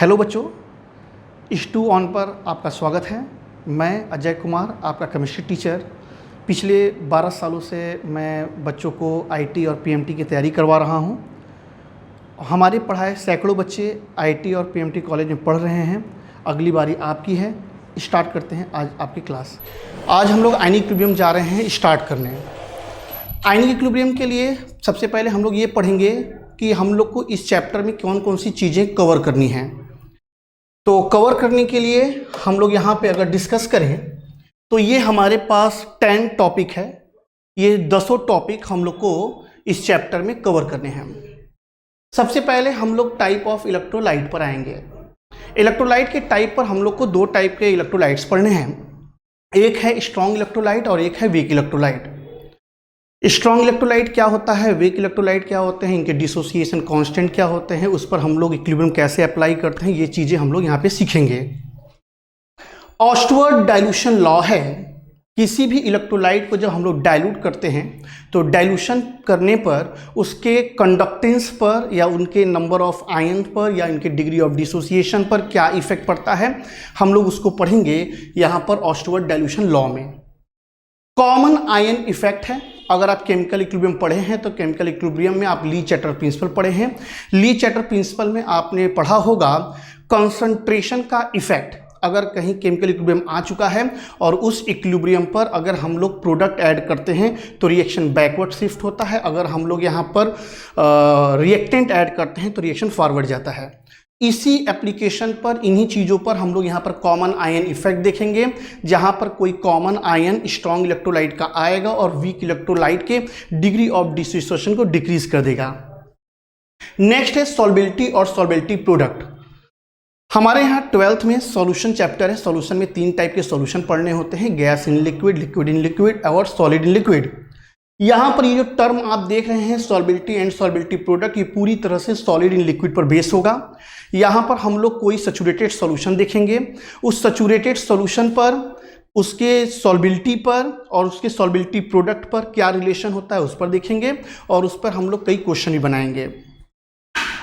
Hello बच्चों, इस2 on पर आपका स्वागत है। मैं अजय कुमार, आपका केमिस्ट्री टीचर। पिछले 12 सालों से मैं बच्चों को आईटी और पीएमटी की तैयारी करवा रहा हूं। हमारे पढ़ाए सैकड़ों बच्चे आईटी और पीएमटी कॉलेज में पढ़ रहे हैं। अगली बारी आपकी है। स्टार्ट करते हैं आज आपकी क्लास। आज हम लोग आयनिक इक्विलिब्रियम जा रहे हैं स्टार्ट करने। आयनिक इक्विलिब्रियम के लिए सबसे पहले हम लोग ये पढ़ेंगे कि हम लोग को इस चैप्टर में कौन कौन सी चीज़ें कवर करनी हैं। तो कवर करने के लिए हम लोग यहाँ पे अगर डिस्कस करें तो ये हमारे पास 10 टॉपिक है। ये 10 टॉपिक हम लोग को इस चैप्टर में कवर करने हैं। सबसे पहले हम लोग टाइप ऑफ इलेक्ट्रोलाइट पर आएंगे। इलेक्ट्रोलाइट के टाइप पर हम लोग को 2 टाइप के इलेक्ट्रोलाइट्स पढ़ने हैं। एक है स्ट्रॉन्ग इलेक्ट्रोलाइट और एक है वीक इलेक्ट्रोलाइट। स्ट्रॉन्ग इलेक्ट्रोलाइट क्या होता है, वीक इलेक्ट्रोलाइट क्या होते हैं, इनके डिसोसिएशन कांस्टेंट क्या होते हैं, उस पर हम लोग इक्विलिब्रियम कैसे अप्लाई करते हैं, ये चीज़ें हम लोग यहाँ पे सीखेंगे। ऑस्टवर्ड डाइल्यूशन लॉ है। किसी भी इलेक्ट्रोलाइट को जब हम लोग डाइल्यूट करते हैं तो डाइल्यूशन करने पर उसके कंडक्टेंस पर या उनके नंबर ऑफ आयन पर या इनके डिग्री ऑफ डिसोसिएशन पर क्या इफेक्ट पड़ता है, हम लोग उसको पढ़ेंगे यहाँ पर ऑस्टवर्ड डाइल्यूशन लॉ में। कॉमन आयन इफेक्ट है। अगर आप केमिकल इक्विलिब्रियम पढ़े हैं तो केमिकल इक्विलिब्रियम में आप ली चैटर प्रिंसिपल पढ़े हैं। ली चैटर प्रिंसिपल में आपने पढ़ा होगा कंसंट्रेशन का इफेक्ट। अगर कहीं केमिकल इक्विलिब्रियम आ चुका है और उस इक्विलिब्रियम पर अगर हम लोग प्रोडक्ट ऐड करते हैं तो रिएक्शन बैकवर्ड शिफ्ट होता है। अगर हम लोग यहाँ पर रिएक्टेंट ऐड करते हैं तो रिएक्शन फॉरवर्ड जाता है। इसी एप्लीकेशन पर, इन्हीं चीज़ों पर हम लोग यहाँ पर कॉमन आयन इफेक्ट देखेंगे, जहाँ पर कोई कॉमन आयन स्ट्रॉन्ग इलेक्ट्रोलाइट का आएगा और वीक इलेक्ट्रोलाइट के डिग्री ऑफ डिसोसिएशन को डिक्रीज कर देगा। नेक्स्ट है सॉल्बिलिटी और सॉल्बिलिटी प्रोडक्ट। हमारे यहाँ 12th में सॉल्यूशन चैप्टर है। सॉल्यूशन में 3 टाइप के सॉल्यूशन पढ़ने होते हैं, gas in liquid, liquid in liquid और सॉलिड इन लिक्विड। यहाँ पर ये जो टर्म आप देख रहे हैं सॉल्बिलिटी एंड सॉल्बिलिटी प्रोडक्ट, ये पूरी तरह से सॉलिड इन लिक्विड पर बेस होगा। यहाँ पर हम लोग कोई सैचुरेटेड सॉल्यूशन देखेंगे, उस सैचुरेटेड सॉल्यूशन पर, उसके सॉल्बिलिटी पर और उसके सॉल्बिलिटी प्रोडक्ट पर क्या रिलेशन होता है उस पर देखेंगे और उस पर हम लोग कई क्वेश्चन भी बनाएंगे।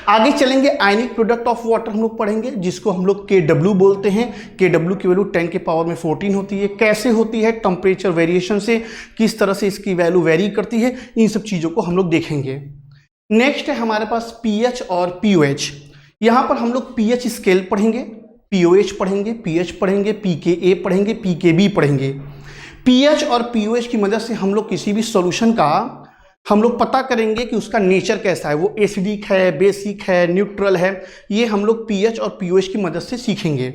आगे चलेंगे, आयनिक प्रोडक्ट ऑफ वाटर हम लोग पढ़ेंगे, जिसको हम लोग KW बोलते हैं। KW की वैल्यू 10 के पावर में 14 होती है। कैसे होती है, टेम्परेचर वेरिएशन से, किस तरह से इसकी वैल्यू वेरी करती है, इन सब चीज़ों को हम लोग देखेंगे। नेक्स्ट है हमारे पास pH और pOH। यहाँ पर हम लोग pH स्केल पढ़ेंगे, pOH पढ़ेंगे, pH पढ़ेंगे, pKa पढ़ेंगे, pKb पढ़ेंगे। pH और pOH की मदद से हम लोग किसी भी सॉल्यूशन का हम लोग पता करेंगे कि उसका नेचर कैसा है, वो एसिडिक है, बेसिक है, न्यूट्रल है। ये हम लोग pH और pOH की मदद से सीखेंगे।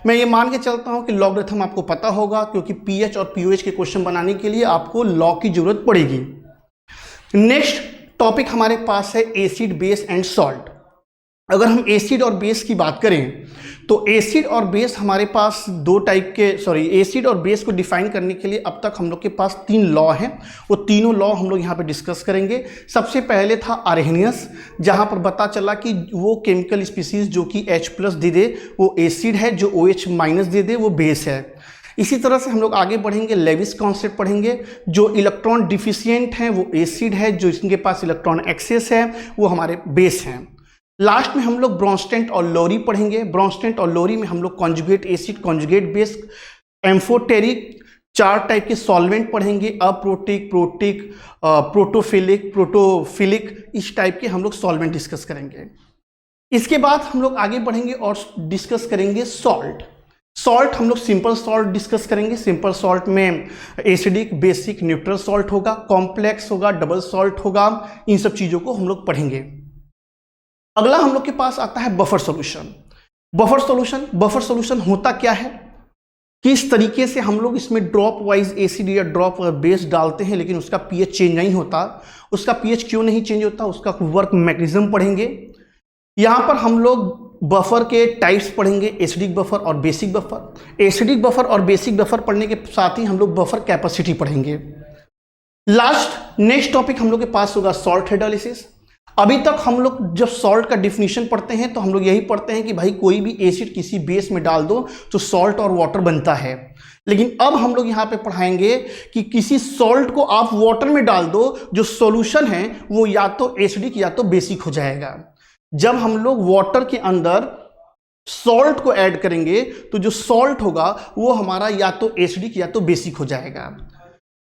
मैं ये मान के चलता हूँ कि लॉगरिथम आपको पता होगा, क्योंकि pH और pOH के क्वेश्चन बनाने के लिए आपको लॉ की जरूरत पड़ेगी। नेक्स्ट टॉपिक हमारे पास है एसिड, बेस एंड सॉल्ट। अगर हम एसिड और बेस की बात करें तो एसिड और बेस हमारे पास 2 टाइप के, एसिड और बेस को डिफाइन करने के लिए अब तक हम लोग के पास 3 लॉ हैं। वो तीनों लॉ हम लोग यहाँ पे डिस्कस करेंगे। सबसे पहले था आर्हेनियस, जहाँ पर पता चला कि वो केमिकल स्पीसीज जो कि H+ दे दे वो एसिड है, जो OH- दे दे वो बेस है। इसी तरह से हम लोग आगे बढ़ेंगे, लेविस कॉन्सेप्ट पढ़ेंगे। जो इलेक्ट्रॉन डिफिशियंट हैं वो एसिड है, जो इनके पास इलेक्ट्रॉन एक्सेस है वो हमारे बेस हैं। लास्ट में हम लोग ब्रॉन्स्टेंट और लोरी पढ़ेंगे। ब्रॉन्स्टेंट और लोरी में हम लोग conjugate acid, conjugate base, amphoteric, 4 type के सॉल्वेंट पढ़ेंगे, अप्रोटिक, प्रोटिक, प्रोटोफिलिक, प्रोटोफिलिक, इस टाइप के हम लोग सॉल्वेंट डिस्कस करेंगे। इसके बाद हम लोग आगे बढ़ेंगे और डिस्कस करेंगे सॉल्ट। सॉल्ट हम लोग सिंपल सॉल्ट डिस्कस करेंगे। सिंपल सॉल्ट में एसिडिक, बेसिक, न्यूट्रल सॉल्ट होगा, कॉम्प्लेक्स होगा, डबल सॉल्ट होगा। इन सब चीज़ों को हम लोग पढ़ेंगे। अगला हम लोग के पास आता है बफर सॉल्यूशन। बफर सॉल्यूशन होता क्या है, किस तरीके से हम लोग इसमें ड्रॉप वाइज एसिड या ड्रॉप बेस डालते हैं लेकिन उसका pH चेंज नहीं होता। उसका pH क्यों नहीं चेंज होता, उसका वर्क मैकेनिज्म पढ़ेंगे। यहाँ पर हम लोग बफर के टाइप्स पढ़ेंगे, एसिडिक बफर और बेसिक बफर। एसिडिक बफर और बेसिक बफर पढ़ने के साथ ही हम लोग बफर कैपेसिटी पढ़ेंगे। लास्ट नेक्स्ट टॉपिक हम लोग के पास होगा सॉल्ट हाइड्रोलिसिस। अभी तक हम लोग जब सॉल्ट का डिफिनीशन पढ़ते हैं तो हम लोग यही पढ़ते हैं कि भाई कोई भी एसिड किसी बेस में डाल दो तो सॉल्ट और वाटर बनता है। लेकिन अब हम लोग यहाँ पे पढ़ाएंगे कि किसी सॉल्ट को आप वाटर में डाल दो, जो सॉल्यूशन है वो या तो एसिडिक या तो बेसिक हो जाएगा। जब हम लोग वाटर के अंदर सॉल्ट को ऐड करेंगे तो जो सॉल्ट होगा वो हमारा या तो एसिडिक या तो बेसिक हो जाएगा।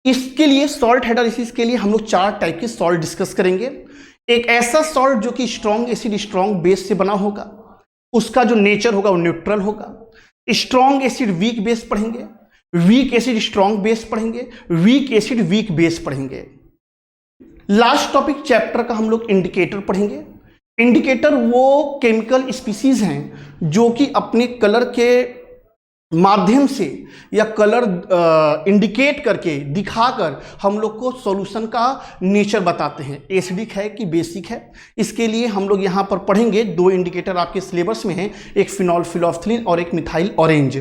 इसके लिए सॉल्ट हाइड्रोलाइसिस के लिए हम लोग 4 टाइप के सॉल्ट डिस्कस करेंगे। एक ऐसा सॉल्ट जो कि स्ट्रॉन्ग एसिड स्ट्रॉन्ग बेस से बना होगा, उसका जो नेचर होगा वो न्यूट्रल होगा। स्ट्रॉन्ग एसिड वीक बेस पढ़ेंगे, वीक एसिड स्ट्रॉन्ग बेस पढ़ेंगे, वीक एसिड वीक बेस पढ़ेंगे। लास्ट टॉपिक चैप्टर का हम लोग इंडिकेटर पढ़ेंगे। इंडिकेटर वो केमिकल स्पीसीज हैं जो कि अपने कलर के माध्यम से या कलर इंडिकेट करके दिखाकर हम लोग को सॉल्यूशन का नेचर बताते हैं, एसिडिक है कि बेसिक है। इसके लिए हम लोग यहाँ पर पढ़ेंगे 2 इंडिकेटर आपके सिलेबस में हैं, एक फिनॉल फिनोल्फथलीन और एक मिथाइल ऑरेंज।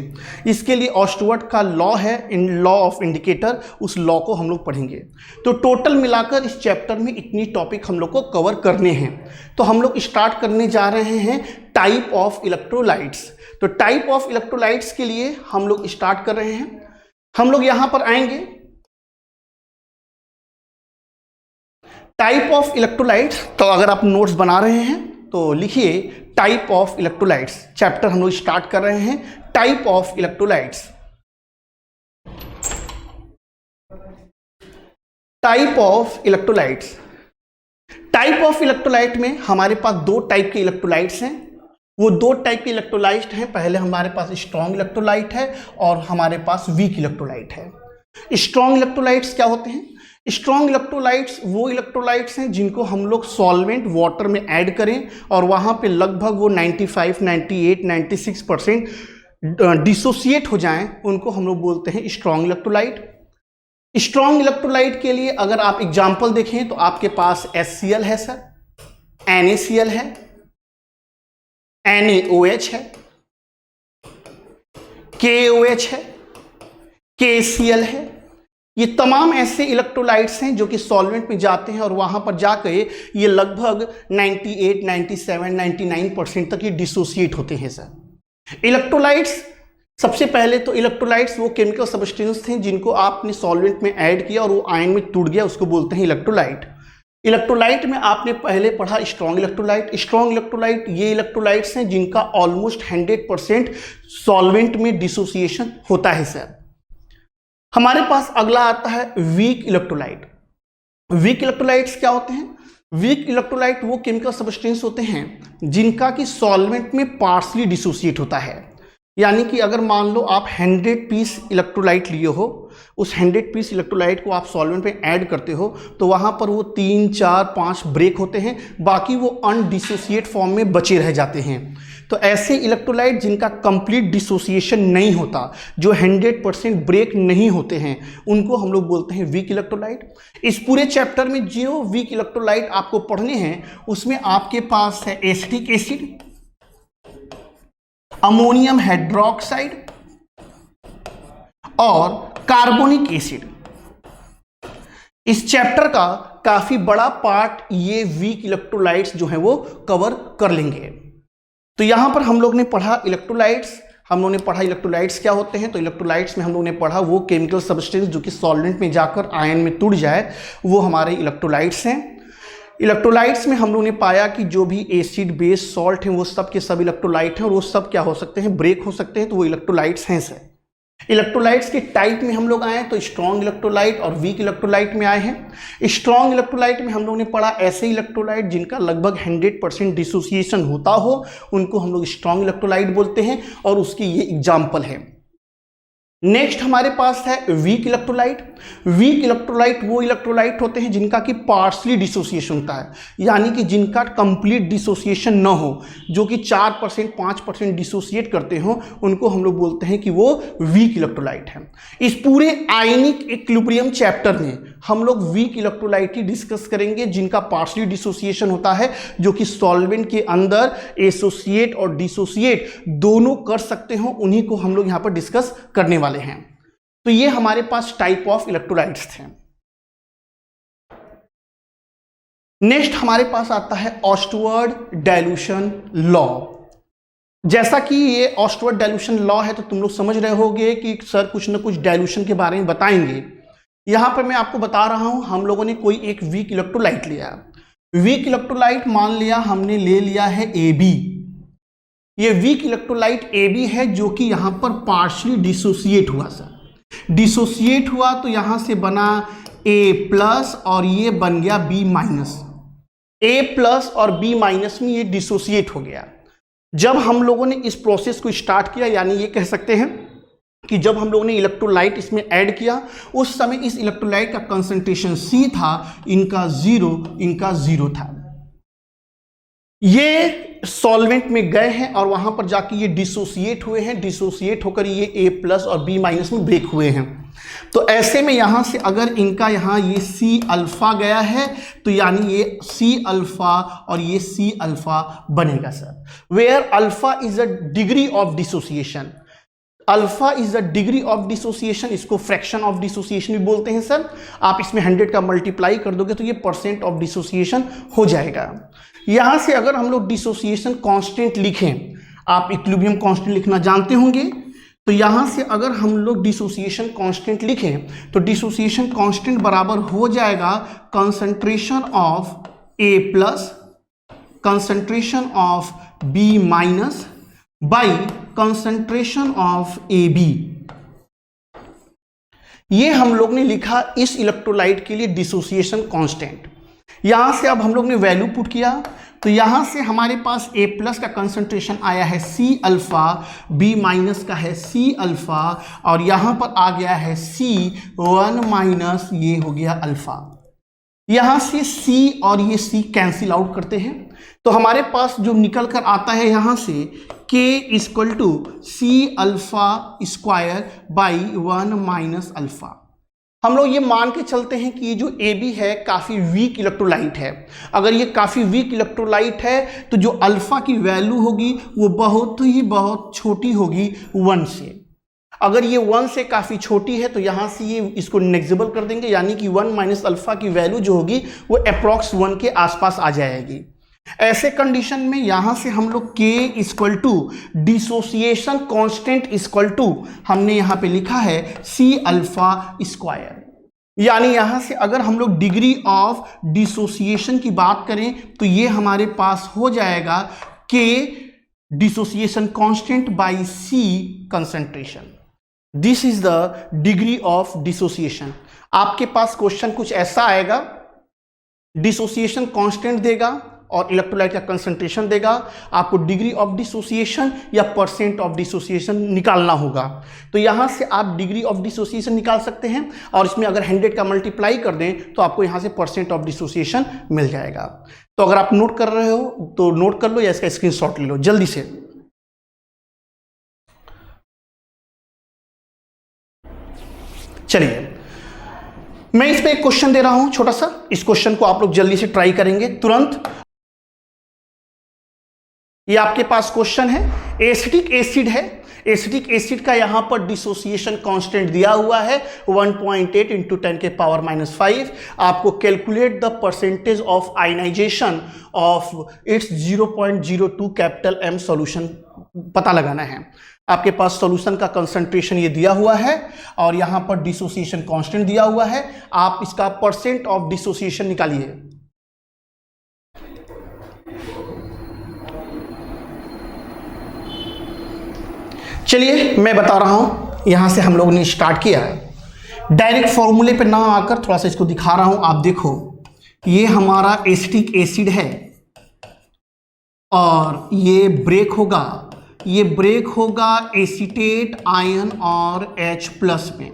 इसके लिए ऑस्टवर्ट का लॉ है, इन लॉ ऑफ इंडिकेटर, उस लॉ को हम लोग पढ़ेंगे। तो टोटल मिलाकर इस चैप्टर में इतनी टॉपिक हम लोग को कवर करने हैं। तो हम लोग स्टार्ट करने जा रहे हैं टाइप ऑफ इलेक्ट्रोलाइट्स। तो टाइप ऑफ इलेक्ट्रोलाइट्स के लिए हम लोग स्टार्ट कर रहे हैं। हम लोग यहां पर आएंगे, टाइप ऑफ इलेक्ट्रोलाइट्स। तो अगर आप नोट्स बना रहे हैं तो लिखिए टाइप ऑफ इलेक्ट्रोलाइट्स। चैप्टर हम लोग स्टार्ट कर रहे हैं type of electrolytes. Type of electrolytes, type of electrolyte में हमारे पास 2 टाइप के इलेक्ट्रोलाइट्स हैं। वो 2 टाइप के इलेक्ट्रोलाइट हैं, पहले हमारे पास स्ट्रॉन्ग इलेक्ट्रोलाइट है और हमारे पास वीक इलेक्ट्रोलाइट है। स्ट्रॉन्ग इलेक्ट्रोलाइट्स क्या होते हैं? स्ट्रॉन्ग इलेक्ट्रोलाइट्स वो इलेक्ट्रोलाइट्स हैं जिनको हम लोग सॉल्वेंट वाटर में ऐड करें और वहाँ पे लगभग वो 95, 98, 96% डिसोसिएट हो जाएं, उनको हम लोग बोलते हैं स्ट्रॉन्ग इलेक्ट्रोलाइट। स्ट्रॉन्ग इलेक्ट्रोलाइट के लिए अगर आप एग्जाम्पल देखें तो आपके पास HCl है सर, NaCl है, NaOH है, KOH है, KCl है। ये तमाम ऐसे इलेक्ट्रोलाइट्स हैं जो कि सॉल्वेंट में जाते हैं और वहां पर जाकर ये लगभग 98, 97, 99% तक ये डिसोसिएट होते हैं सर। इलेक्ट्रोलाइट्स, सबसे पहले तो इलेक्ट्रोलाइट्स वो केमिकल सब्सटेंस थे जिनको आपने सॉल्वेंट में ऐड किया और वो आयन में टूट गया, उसको बोलते हैं इलेक्ट्रोलाइट। इलेक्ट्रोलाइट में आपने पहले पढ़ा स्ट्रॉन्ग इलेक्ट्रोलाइट। स्ट्रॉन्ग इलेक्ट्रोलाइट ये इलेक्ट्रोलाइट्स हैं जिनका ऑलमोस्ट 100% सॉल्वेंट में डिसोसिएशन होता है सर। हमारे पास अगला आता है वीक इलेक्ट्रोलाइट। वीक इलेक्ट्रोलाइट्स क्या होते हैं? वीक इलेक्ट्रोलाइट वो केमिकल सब्सटेंस होते हैं जिनका कि सॉल्वेंट में पार्शली डिसोसिएट होता है। यानी कि अगर मान लो आप 100 पीस इलेक्ट्रोलाइट लिए हो, उस 100 पीस इलेक्ट्रोलाइट को आप सॉल्वेंट में ऐड करते हो तो वहाँ पर वो 3, 4, 5 ब्रेक होते हैं, बाकी वो अनडिसोसिएट फॉर्म में बचे रह जाते हैं। तो ऐसे इलेक्ट्रोलाइट जिनका कंप्लीट डिसोसिएशन नहीं होता, जो 100% ब्रेक नहीं होते हैं, उनको हम लोग बोलते हैं वीक इलेक्ट्रोलाइट। इस पूरे चैप्टर में जो वीक इलेक्ट्रोलाइट आपको पढ़ने हैं उसमें आपके पास है एसिटिक एसिड, अमोनियम हाइड्रोक्साइड और कार्बोनिक एसिड। इस चैप्टर का काफी बड़ा पार्ट ये वीक इलेक्ट्रोलाइट्स जो हैं वो कवर कर लेंगे। तो यहां पर हम लोग ने पढ़ा इलेक्ट्रोलाइट्स, हम लोगों ने पढ़ा इलेक्ट्रोलाइट्स क्या होते हैं। तो इलेक्ट्रोलाइट्स में हम लोगों ने पढ़ा वो केमिकल सब्सटेंस जो कि सॉल्वेंट में जाकर आयन में टूट जाए, वो हमारे इलेक्ट्रोलाइट्स हैं। इलेक्ट्रोलाइट्स में हम लोगों ने पाया कि जो भी एसिड बेस सॉल्ट हैं वो सब के सब इलेक्ट्रोलाइट हैं और वो सब क्या हो सकते हैं, ब्रेक हो सकते हैं, तो वो इलेक्ट्रोलाइट्स हैं सर। इलेक्ट्रोलाइट्स के टाइप में हम लोग आए तो स्ट्रॉन्ग इलेक्ट्रोलाइट और वीक इलेक्ट्रोलाइट में आए हैं। स्ट्रॉन्ग इलेक्ट्रोलाइट में हम लोग ने पढ़ा ऐसे इलेक्ट्रोलाइट जिनका लगभग 100% डिसोसिएशन होता हो, उनको हम लोग स्ट्रॉन्ग इलेक्ट्रोलाइट बोलते हैं और उसकी ये एग्जाम्पल है। नेक्स्ट हमारे पास है वीक इलेक्ट्रोलाइट। वीक इलेक्ट्रोलाइट वो इलेक्ट्रोलाइट होते हैं जिनका कि पार्शली डिसोसिएशन होता है, यानी कि जिनका कंप्लीट डिसोसिएशन न हो, जो कि 4%, 5% डिसोसिएट करते हो, उनको हम लोग बोलते हैं कि वो वीक इलेक्ट्रोलाइट है। इस पूरे आयनिक इक्विलिब्रियम चैप्टर में हम लोग वीक इलेक्ट्रोलाइट ही डिस्कस करेंगे जिनका पार्शली डिसोसिएशन होता है, जो कि सॉल्वेंट के अंदर एसोसिएट और डिसोसिएट दोनों कर सकते हो, उन्हीं को हम लोग यहाँ पर डिस्कस करने वाले हैं। तो ये हमारे पास टाइप ऑफ इलेक्ट्रोलाइट्स थे। नेक्स्ट हमारे पास आता है ऑस्टवर्ड डाइल्यूशन लॉ। जैसा कि ये ऑस्टवर्ड डाइल्यूशन लॉ है तो तुम लोग समझ रहे होगे कि सर कुछ ना कुछ डाइल्यूशन के बारे में बताएंगे। यहां पर मैं आपको बता रहा हूं, हम लोगों ने कोई एक वीक इलेक्ट्रोलाइट लिया। वीक इलेक्ट्रोलाइट मान लिया हमने ले लिया है AB। ये वीक इलेक्ट्रोलाइट AB है जो कि यहां पर पार्शियली डिसोसिएट हुआ सर। डिसोसिएट हुआ तो यहां से बना A+ और ये बन गया B-। A+ और B- में ये डिसोसिएट हो गया। जब हम लोगों ने इस प्रोसेस को स्टार्ट किया, यानी ये कह सकते हैं कि जब हम लोगों ने इलेक्ट्रोलाइट इसमें ऐड किया, उस समय इस इलेक्ट्रोलाइट का कंसंट्रेशन C था, इनका 0 था। ये सॉल्वेंट में गए हैं और वहां पर जाके ये डिसोसिएट हुए हैं, डिसोसिएट होकर ये A+ और B- में ब्रेक हुए हैं। तो ऐसे में यहां से अगर इनका यहां ये C अल्फा गया है तो यानी ये C अल्फा और ये C अल्फा बनेगा sir. Where alpha is a degree of dissociation, alpha is the degree of dissociation, इसको फ्रैक्शन ऑफ डिसोसिएशन भी बोलते हैं सर। आप इसमें 100 का मल्टीप्लाई कर दोगे तो ये परसेंट ऑफ डिसोसिएशन हो जाएगा। यहां से अगर हम लोग डिसोसिएशन कांस्टेंट लिखें, आप इक्विलिब्रियम कांस्टेंट लिखना जानते होंगे, तो यहां से अगर हम लोग डिसोसिएशन कांस्टेंट लिखें तो डिसोसिएशन कांस्टेंट बराबर हो जाएगा concentration of A+, concentration of B- by concentration of AB। ये हम लोग ने लिखा इस इलेक्ट्रोलाइट के लिए डिसोसिएशन कांस्टेंट। यहां से अब हम लोग ने वैल्यू पुट किया तो यहां से हमारे पास A+ का कंसंट्रेशन आया है C अल्फा, B- का है C अल्फा और यहां पर आ गया है C1- ये हो गया अल्फा। यहां से C और ये C कैंसिल आउट करते हैं तो हमारे पास जो निकल कर आता है यहां से K = C alpha square by 1- alpha. हम लोग ये मान के चलते हैं कि ये जो AB है काफ़ी वीक इलेक्ट्रोलाइट है। अगर ये काफ़ी वीक इलेक्ट्रोलाइट है तो जो अल्फा की वैल्यू होगी वो बहुत छोटी होगी 1 से। अगर ये 1 से काफ़ी छोटी है तो यहाँ से ये इसको नेग्लिजिबल कर देंगे, यानी कि 1- अल्फा की वैल्यू जो होगी वो अप्रॉक्स 1 के आसपास आ जाएगी। ऐसे कंडीशन में यहां से हम लोग K = डिसोसिएशन कांस्टेंट हमने यहां पे लिखा है C अल्फा स्क्वायर। यानी यहां से अगर हम लोग डिग्री ऑफ डिसोसिएशन की बात करें तो ये हमारे पास हो जाएगा K dissociation constant by C concentration. This is the degree of dissociation. आपके पास क्वेश्चन कुछ ऐसा आएगा, डिसोसिएशन कांस्टेंट देगा और इलेक्ट्रोलाइट का कंसंट्रेशन देगा, आपको डिग्री ऑफ डिसोसिएशन या परसेंट ऑफ डिसोसिएशन निकालना होगा। तो यहां से आप डिग्री ऑफ डिसोसिएशन निकाल सकते हैं और इसमें अगर 100 का मल्टीप्लाई कर दें तो आपको यहां से परसेंट ऑफ डिसोसिएशन मिल जाएगा। तो अगर आप नोट कर रहे हो तो नोट कर लो या इसका स्क्रीनशॉट ले लो जल्दी से। चलिए मैं इस पे एक क्वेश्चन दे रहा हूं छोटा सा, इस क्वेश्चन को आप लोग जल्दी से ट्राई करेंगे तुरंत। ये आपके पास क्वेश्चन है, एसिटिक एसिड है, एसिटिक एसिड का यहां पर डिसोसिएशन कांस्टेंट दिया हुआ है 1.8 × 10⁻⁵। आपको calculate the percentage of ionisation of its 0.02 capital M solution पता लगाना है। आपके पास सॉल्यूशन का कंसंट्रेशन ये दिया हुआ है और यहां पर डिसोसिएशन कांस्टेंट दिया हुआ है। आप इसका परसेंट ऑफ डिसोसिएशन निकालिए। चलिए मैं बता रहा हूं, यहां से हम लोगों ने स्टार्ट किया है। डायरेक्ट फॉर्मूले पे ना आकर थोड़ा सा इसको दिखा रहा हूं, आप देखो ये हमारा एसिटिक एसिड है और ये ब्रेक होगा एसीटेट आयन और H+ में।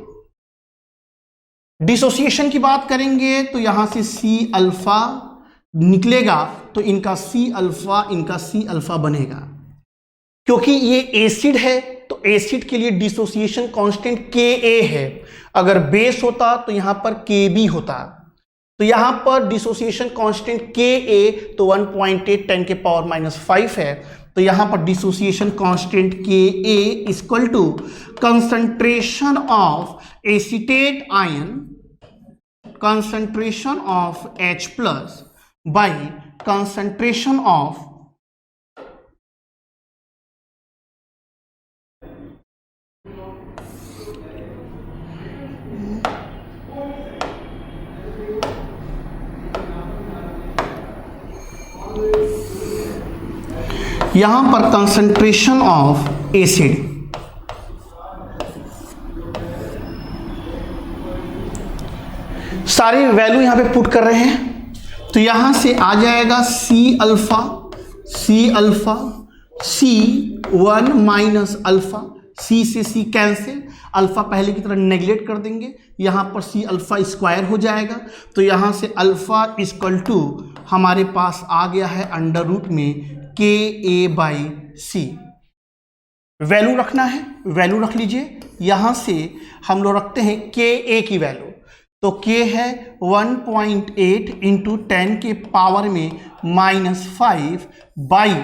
डिसोसिएशन की बात करेंगे तो यहां से C अल्फा निकलेगा तो इनका C अल्फा बनेगा। क्योंकि ये एसिड है तो एसिड के लिए डिसोसिएशन कांस्टेंट Ka है। अगर बेस होता तो यहां पर Kb होता, तो यहां पर डिसोसिएशन कांस्टेंट Ka तो 1.8 10⁻⁵ है। तो यहां पर dissociation constant Ka = concentration of acetate ion, concentration of H+ by concentration of यहां पर कंसंट्रेशन ऑफ एसिड, सारे वैल्यू यहां पे पुट कर रहे हैं। तो यहां से आ जाएगा C alpha C1 minus alpha, C से C कैंसिल, अल्फा पहले की तरह नेगलेक्ट कर देंगे, यहां पर C अल्फा स्क्वायर हो जाएगा। तो यहां से अल्फा इक्वल टू हमारे पास आ गया है अंडर रूट में KA/C। वैल्यू रखना है, वैल्यू रख लीजिए। यहां से हम लोग रखते हैं KA की वैल्यू, तो K है 1.8 इंटू 10 के पावर में -5 बाई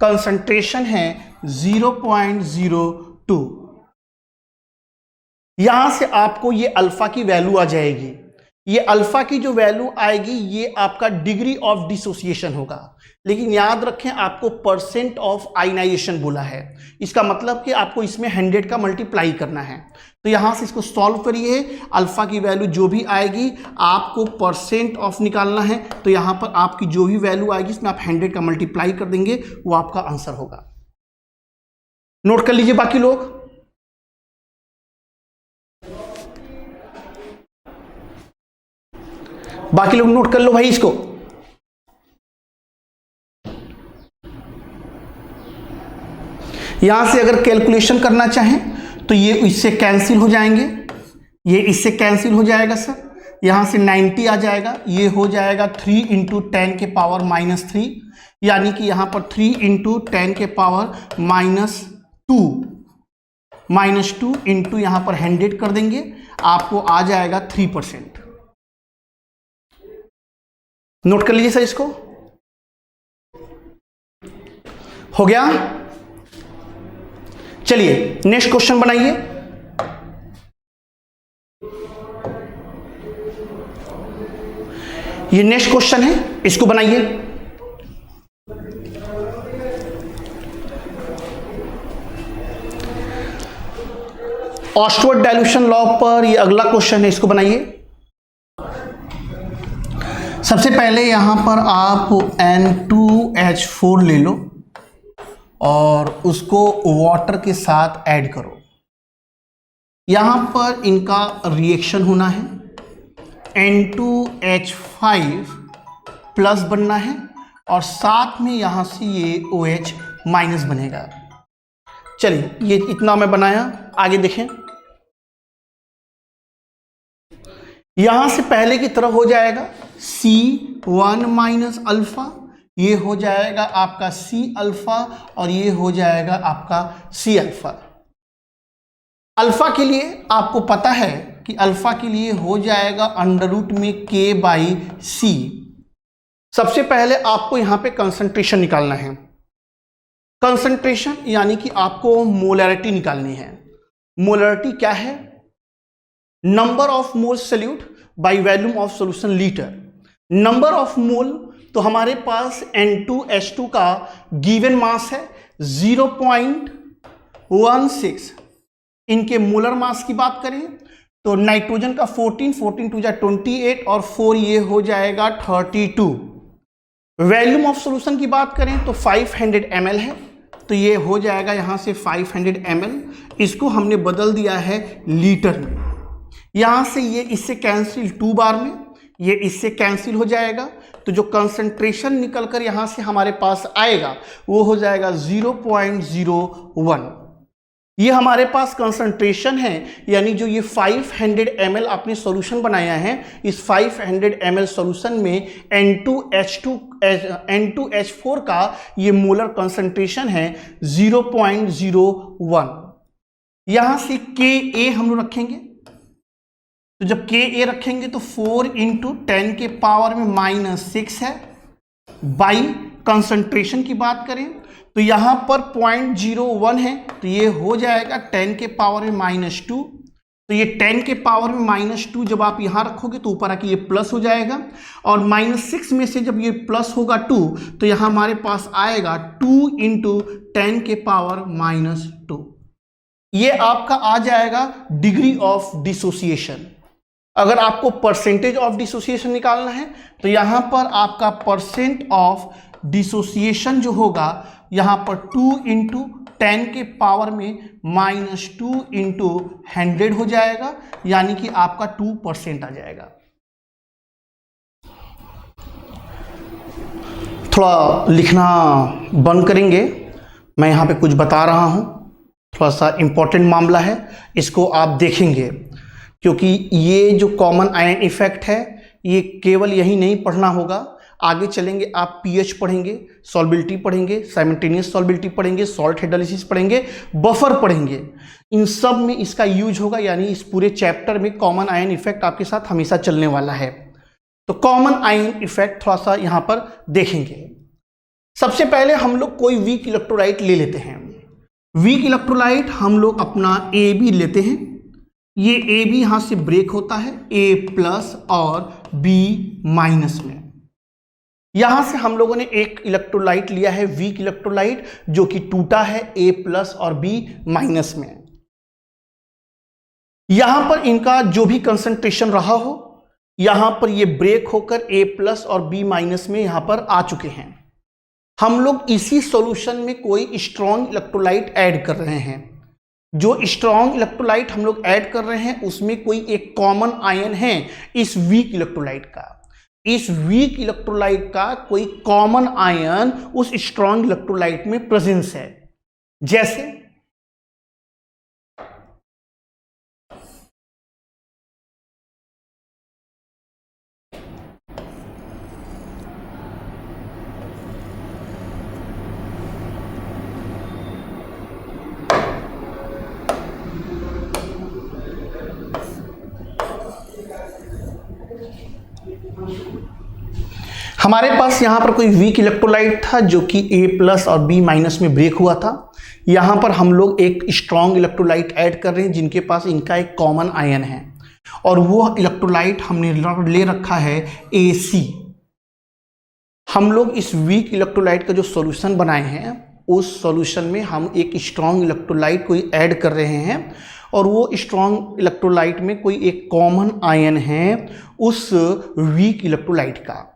कंसंट्रेशन है 0.02। यहां से आपको ये अल्फा की वैल्यू आ जाएगी। ये अल्फा की जो वैल्यू आएगी ये आपका डिग्री ऑफ डिसोसिएशन होगा, लेकिन याद रखें आपको परसेंट ऑफ आयनाइजेशन बोला है, इसका मतलब कि आपको इसमें 100 का मल्टीप्लाई करना है। तो यहां से इसको सॉल्व करिए, अल्फा की वैल्यू जो भी आएगी आपको परसेंट ऑफ निकालना है। तो यहां पर आपकी जो भी वैल्यू आएगी इसमें आप 100 का मल्टीप्लाई कर देंगे, वो आपका आंसर होगा। नोट कर लीजिए बाकी लोग। बाकी लोग नोट कर लो भाई इसको। यहां से अगर कैलकुलेशन करना चाहें तो ये इससे कैंसिल हो जाएंगे, ये इससे कैंसिल हो जाएगा सर, यहां से 90 आ जाएगा, ये हो जाएगा 3 इंटू 10 के पावर -3, यानी कि यहां पर 3 इंटू 10 के पावर -2 इंटू यहां पर 100 कर देंगे, आपको आ जाएगा 3%। नोट कर लीजिए सर इसको। हो गया? चलिए नेक्स्ट क्वेश्चन बनाइए। ये नेक्स्ट क्वेश्चन है, इसको बनाइए। ऑस्टवर्ड डाइल्यूशन लॉ पर ये अगला क्वेश्चन है, इसको बनाइए। सबसे पहले यहां पर आप N2H4 ले लो और उसको वाटर के साथ ऐड करो। यहां पर इनका रिएक्शन होना है, N2H5 प्लस बनना है और साथ में यहां से ये OH माइनस बनेगा। चलिए ये इतना मैं बनाया, आगे देखें। यहां से पहले की तरह हो जाएगा C1 माइनस अल्फा, ये हो जाएगा आपका C अल्फा और ये हो जाएगा आपका C अल्फा। अल्फा के लिए आपको पता है कि अल्फा के लिए हो जाएगा अंडर रूट में K/C। सबसे पहले आपको यहां पे कंसंट्रेशन निकालना है। कंसंट्रेशन यानी कि आपको मोलैरिटी निकालनी है। मोलैरिटी क्या है? Number of mole solute by volume of solution litre. Number of mole तो हमारे पास N2H2 का गिवन मास है 0.16। इनके मोलर मास की बात करें तो नाइट्रोजन का 14 टू 28 और 4 ये हो जाएगा 32। वॉल्यूम ऑफ सॉल्यूशन की बात करें तो 500 ml है, तो ये हो जाएगा यहां से 500 ml। इसको हमने बदल दिया है लीटर में। यहां से ये इससे कैंसिल 2 बार में, ये इससे कैंसिल हो जाएगा, तो जो कंसंट्रेशन निकलकर यहां से हमारे पास आएगा वो हो जाएगा 0.01। ये हमारे पास कंसंट्रेशन है, यानी जो ये 500 ml आपने सॉल्यूशन बनाया है, इस 500 ml सॉल्यूशन में N2H4 का ये मोलर कंसंट्रेशन है 0.01। यहां से Ka हम लोग रखेंगे, तो जब Ka रखेंगे तो 4 इंटू 10 के पावर में -6 है। बाई कंसंट्रेशन की बात करें तो यहां पर 0.01 है, तो ये हो जाएगा 10 के पावर में -2। तो ये 10 के पावर में -2 जब आप यहां रखोगे तो ऊपर आके ये प्लस हो जाएगा, और -6 में से जब ये प्लस होगा 2 तो यहां हमारे पास आएगा 2 इंटू 10 के पावर -2। ये आपका आ जाएगा डिग्री ऑफ डिसोसिएशन। अगर आपको परसेंटेज ऑफ डिसोसिएशन निकालना है तो यहां पर आपका परसेंट ऑफ डिसोसिएशन जो होगा यहाँ पर 2 इंटू 10 के पावर में -2 इंटू 100 हो जाएगा, यानी कि आपका 2% आ जाएगा। थोड़ा लिखना बंद करेंगे, मैं यहाँ पे कुछ बता रहा हूँ, थोड़ा सा इम्पोर्टेंट मामला है, इसको आप देखेंगे, क्योंकि ये जो कॉमन आयन इफेक्ट है ये केवल यही नहीं पढ़ना होगा, आगे चलेंगे आप पीएच पढ़ेंगे, सॉल्बिलिटी पढ़ेंगे, साइमल्टेनियस सॉल्बिलिटी पढ़ेंगे, सॉल्ट हाइड्रोलिसिस पढ़ेंगे, बफर पढ़ेंगे, इन सब में इसका यूज होगा। यानी इस पूरे चैप्टर में कॉमन आयन इफेक्ट आपके साथ हमेशा चलने वाला है। तो कॉमन आयन इफेक्ट थोड़ा सा यहाँ पर देखेंगे। सबसे पहले हम लोग कोई वीक इलेक्ट्रोलाइट ले लेते हैं। वीक इलेक्ट्रोलाइट हम लोग अपना AB लेते हैं, ये AB यहाँ से ब्रेक होता है A+ और B- में। यहां से हम लोगों ने एक इलेक्ट्रोलाइट लिया है वीक इलेक्ट्रोलाइट, जो कि टूटा है A+ और B- में। यहां पर इनका जो भी कंसंट्रेशन रहा हो, यहां पर ये ब्रेक होकर A+ और B- में यहां पर आ चुके हैं। हम लोग इसी सॉल्यूशन में कोई स्ट्रॉन्ग इलेक्ट्रोलाइट ऐड कर रहे हैं। जो स्ट्रॉन्ग इलेक्ट्रोलाइट हम लोग ऐड कर रहे हैं उसमें कोई एक कॉमन आयन है इस वीक इलेक्ट्रोलाइट का। इस वीक इलेक्ट्रोलाइट का कोई कॉमन आयन उस स्ट्रॉन्ग इलेक्ट्रोलाइट में प्रेजेंस है। जैसे हमारे पास यहां पर कोई वीक इलेक्ट्रोलाइट था जो कि A+ और B- में ब्रेक हुआ था। यहां पर हम लोग एक स्ट्रॉन्ग इलेक्ट्रोलाइट ऐड कर रहे हैं जिनके पास इनका एक कॉमन आयन है, और वो इलेक्ट्रोलाइट हमने ले रखा है AC। हम लोग इस वीक इलेक्ट्रोलाइट का जो सॉल्यूशन बनाए हैं उस सॉल्यूशन में हम एक स्ट्रॉन्ग इलेक्ट्रोलाइट कोई ऐड कर रहे हैं, और वो स्ट्रॉन्ग इलेक्ट्रोलाइट में कोई एक कॉमन आयन है उस वीक इलेक्ट्रोलाइट का।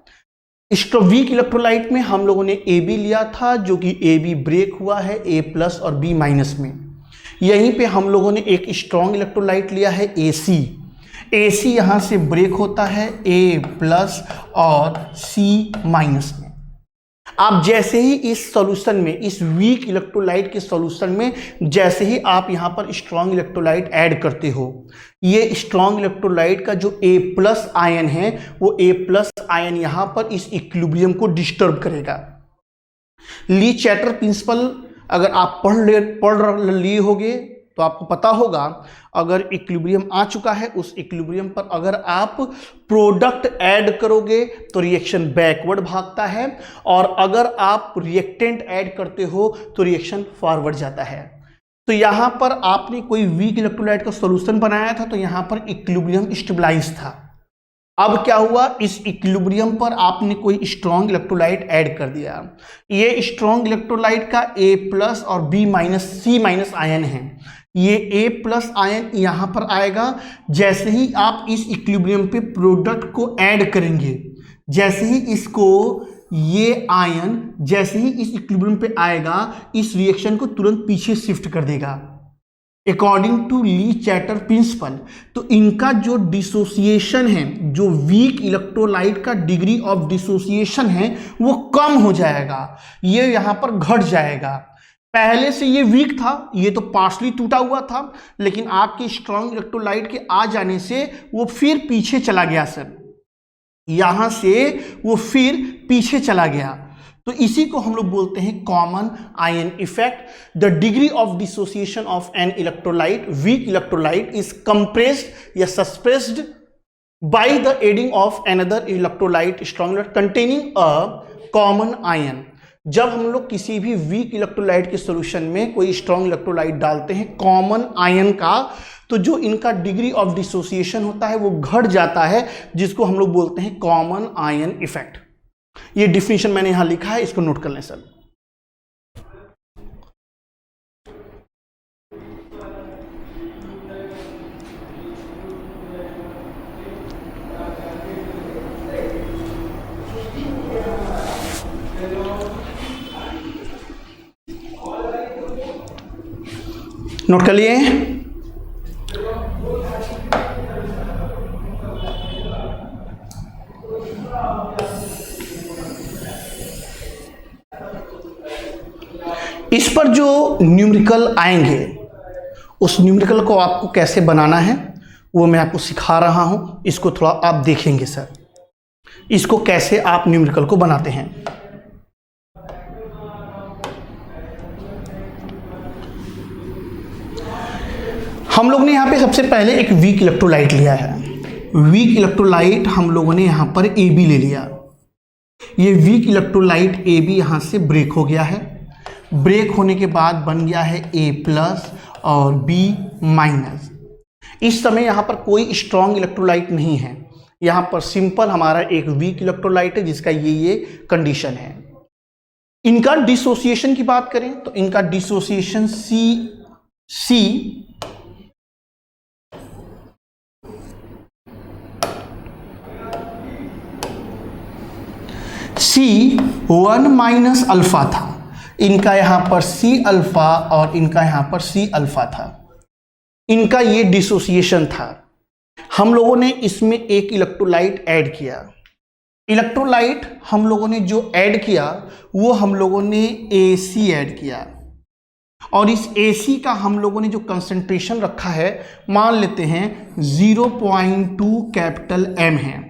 इस वीक इलेक्ट्रोलाइट में हम लोगों ने AB लिया था जो कि AB ब्रेक हुआ है A+ और B- में। यहीं पे हम लोगों ने एक स्ट्रॉन्ग इलेक्ट्रोलाइट लिया है AC। AC यहाँ से ब्रेक होता है A+ और C- में। आप जैसे ही इस सॉल्यूशन में, इस वीक इलेक्ट्रोलाइट के सॉल्यूशन में जैसे ही आप यहाँ पर स्ट्रॉन्ग इलेक्ट्रोलाइट ऐड करते हो, ये स्ट्रॉन्ग इलेक्ट्रोलाइट का जो A+ आयन है वो A+ आयन यहाँ पर इस इक्विलिब्रियम को डिस्टर्ब करेगा। ली चैटर प्रिंसिपल अगर आप पढ़ लिए होगे तो आपको पता होगा, अगर इक्विलिब्रियम आ चुका है उस इक्विलिब्रियम पर अगर आप प्रोडक्ट ऐड करोगे तो रिएक्शन बैकवर्ड भागता है, और अगर आप रिएक्टेंट ऐड करते हो तो रिएक्शन फॉरवर्ड जाता है। तो यहां पर आपने कोई वीक इलेक्ट्रोलाइट का सॉल्यूशन बनाया था तो यहां पर इक्विलिब्रियम स्टेबलाइज था। अब क्या हुआ, इस इक्विलिब्रियम पर आपने कोई स्ट्रॉन्ग इलेक्ट्रोलाइट ऐड कर दिया। ये स्ट्रॉन्ग इलेक्ट्रोलाइट का A+ और B- C- आयन है। ये A+ आयन यहां पर आएगा जैसे ही आप इस इक्विलिब्रियम पे प्रोडक्ट को ऐड करेंगे। जैसे ही इसको, ये आयन जैसे ही इस इक्विलिब्रियम पे आएगा इस रिएक्शन को तुरंत पीछे शिफ्ट कर देगा according to Le Chatelier principle. तो इनका जो डिसोसिएशन है, जो वीक इलेक्ट्रोलाइट का डिग्री ऑफ डिसोसिएशन है वो कम हो जाएगा, ये यहां पर घट जाएगा। पहले से ये वीक था, ये तो पार्शली टूटा हुआ था, लेकिन आपके स्ट्रॉन्ग इलेक्ट्रोलाइट के आ जाने से वो फिर पीछे चला गया सर, यहां से वो फिर पीछे चला गया। तो इसी को हम लोग बोलते हैं common ion effect. The degree of dissociation of an electrolyte, weak electrolyte, is compressed या suppressed by the adding of another electrolyte strong containing a common ion. जब हम लोग किसी भी वीक इलेक्ट्रोलाइट के सॉल्यूशन में कोई स्ट्रॉन्ग इलेक्ट्रोलाइट डालते हैं कॉमन आयन का, तो जो इनका डिग्री ऑफ डिसोसिएशन होता है वो घट जाता है, जिसको हम लोग बोलते हैं कॉमन आयन इफेक्ट। ये डिफिनीशन मैंने यहां लिखा है, इसको नोट कर लें सर। नोट कर लिए? इस पर जो न्यूमेरिकल आएंगे उस न्यूमेरिकल को आपको कैसे बनाना है वो मैं आपको सिखा रहा हूं। इसको थोड़ा आप देखेंगे सर, इसको कैसे आप न्यूमेरिकल को बनाते हैं। हम लोग ने यहां पे सबसे पहले एक वीक इलेक्ट्रोलाइट लिया है। वीक इलेक्ट्रोलाइट हम लोगों ने यहां पर AB ले लिया। ये वीक इलेक्ट्रोलाइट AB यहां से ब्रेक हो गया है। ब्रेक होने के बाद बन गया है A+ और B-। इस समय यहाँ पर कोई स्ट्रॉन्ग इलेक्ट्रोलाइट नहीं है, यहाँ पर सिंपल हमारा एक वीक इलेक्ट्रोलाइट है जिसका ये कंडीशन है। इनका डिसोसिएशन की बात करें तो इनका डिसोसिएशन C1 - अल्फा था। इनका यहां पर C अल्फा और इनका यहां पर C अल्फा था। इनका ये डिसोसिएशन था। हम लोगों ने इसमें एक इलेक्ट्रोलाइट ऐड किया। इलेक्ट्रोलाइट हम लोगों ने जो ऐड किया वो हम लोगों ने AC ऐड किया और इस AC का हम लोगों ने जो कंसंट्रेशन रखा है मान लेते हैं 0.2 कैपिटल M है।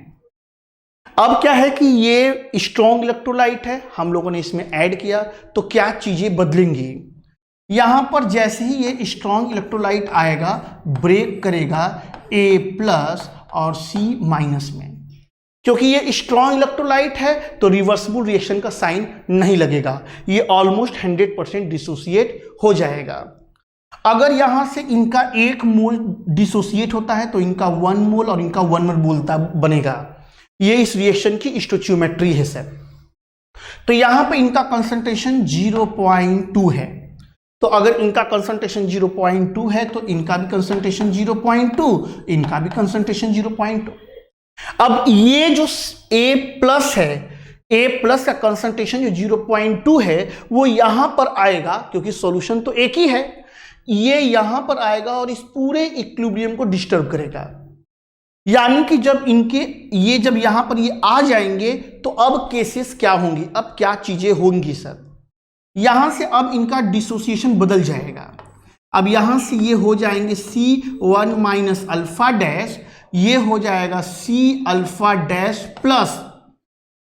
अब क्या है कि ये स्ट्रॉन्ग इलेक्ट्रोलाइट है, हम लोगों ने इसमें ऐड किया तो क्या चीजें बदलेंगी। यहां पर जैसे ही ये स्ट्रॉन्ग इलेक्ट्रोलाइट आएगा ब्रेक करेगा A+ और C- में। क्योंकि ये स्ट्रॉन्ग इलेक्ट्रोलाइट है तो रिवर्सिबल रिएक्शन का साइन नहीं लगेगा, ये ऑलमोस्ट 100% डिसोसिएट हो जाएगा। अगर यहां से इनका 1 मोल डिसोसिएट होता है तो इनका 1 मोल और इनका 1 मोल बनेगा। ये इस रिएक्शन की स्टोइचियोमेट्री है सर। तो यहां पे इनका कंसंट्रेशन 0.2 है, तो अगर इनका कंसंट्रेशन 0.2 है तो इनका भी कंसंट्रेशन 0.2, इनका भी कंसंट्रेशन 0.2। अब ये जो A+ है, A+ का कंसंट्रेशन जो 0.2 है वो यहां पर आएगा क्योंकि सॉल्यूशन तो एक ही है, ये यहां पर आएगा और इस पूरे इक्विलिब्रियम को डिस्टर्ब करेगा। यानी कि जब जब यहां पर ये आ जाएंगे तो अब केसेस क्या होंगी, अब क्या चीजें होंगी सर। यहां से अब इनका डिसोसिएशन बदल जाएगा। अब यहां से ये हो जाएंगे C1 - अल्फा डैश, ये हो जाएगा C अल्फा डैश प्लस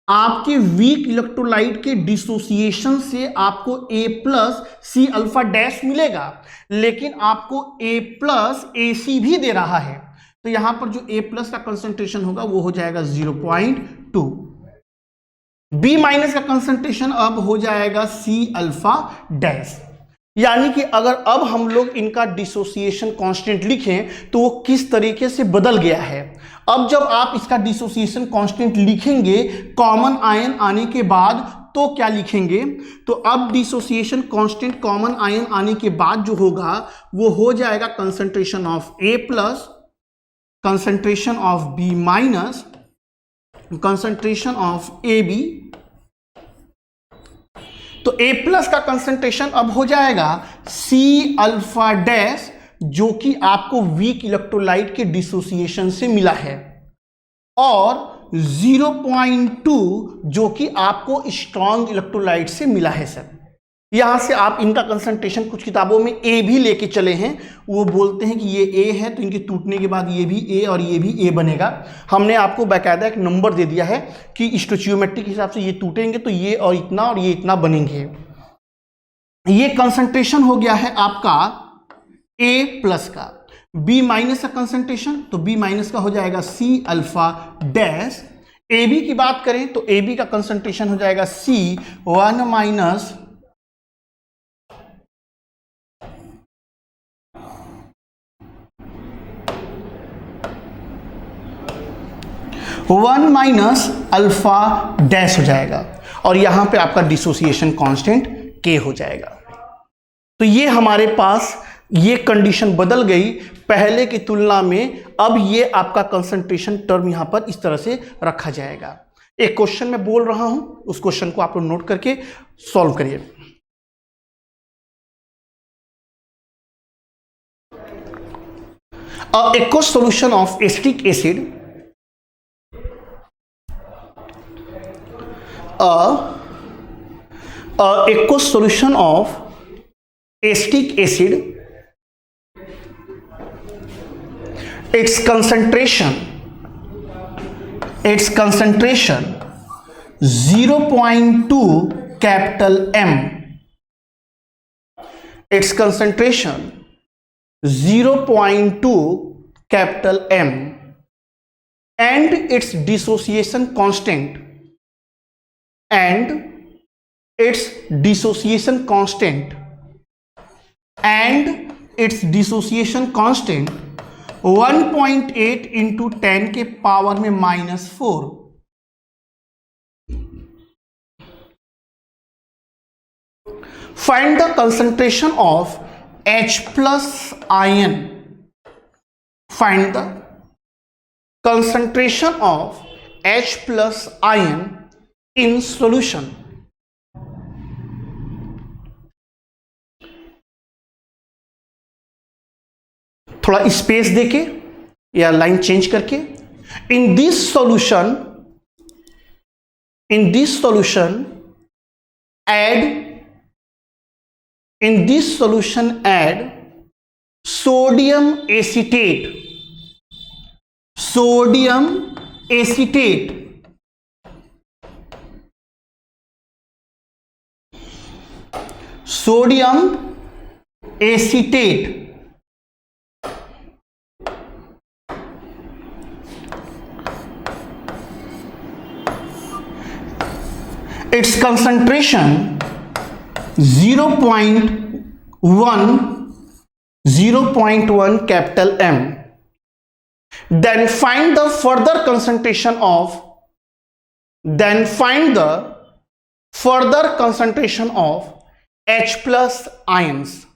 आपके वीक इलेक्ट्रोलाइट के डिसोसिएशन से आपको A+ C अल्फा डैश मिलेगा, लेकिन आपको A+ AC भी दे रहा है तो यहां पर जो A+ का कंसंट्रेशन होगा वो हो जाएगा 0.2। B- का कंसंट्रेशन अब हो जाएगा C अल्फा डैश। यानी कि अगर अब हम लोग इनका डिसोसिएशन कांस्टेंट लिखें तो वो किस तरीके से बदल गया है। अब जब आप इसका डिसोसिएशन कांस्टेंट लिखेंगे कॉमन आयन आने के बाद तो क्या लिखेंगे, तो अब डिसोसिएशन कांस्टेंट कॉमन आयन आने के बाद जो होगा वो हो जाएगा concentration of A+, concentration of B-, concentration of AB। तो A+ का कंसंट्रेशन अब हो जाएगा C अल्फा डैश जो कि आपको वीक इलेक्ट्रोलाइट के डिसोसिएशन से मिला है, और 0.2 जो कि आपको स्ट्रॉन्ग इलेक्ट्रोलाइट से मिला है सर। यहां से आप इनका कंसंट्रेशन कुछ किताबों में A भी लेके चले हैं, वो बोलते हैं कि ये A है तो इनके टूटने के बाद ये भी A और ये भी A बनेगा। हमने आपको बाकायदा एक नंबर दे दिया है कि स्टोइचियोमेट्री के हिसाब से ये टूटेंगे तो ये इतना बनेंगे। ये कंसंट्रेशन हो गया है आपका A+ का। B- का कंसंट्रेशन तो B- का हो जाएगा C अल्फा डैश। AB की बात करें तो AB का कंसंट्रेशन हो जाएगा C1 - 1 - अल्फा डैश हो जाएगा और यहां पे आपका डिसोसिएशन कांस्टेंट K हो जाएगा। तो ये हमारे पास ये कंडीशन बदल गई पहले की तुलना में। अब ये आपका कंसंट्रेशन टर्म यहां पर इस तरह से रखा जाएगा। एक क्वेश्चन मैं बोल रहा हूं, उस क्वेश्चन को आप लोग नोट करके सॉल्व करिए। aqueous solution of acetic acid, aqueous solution of acetic acid, its concentration 0.2 capital M, its concentration 0.2 capital M, and its dissociation constant 1.8 into 10 के पावर में -4. Find the concentration of H plus ion. Find the concentration of H plus ion in solution. थोड़ा space देके या line change करके, in this solution add sodium acetate its concentration 0.1 capital M. Then find the further concentration of H plus ions.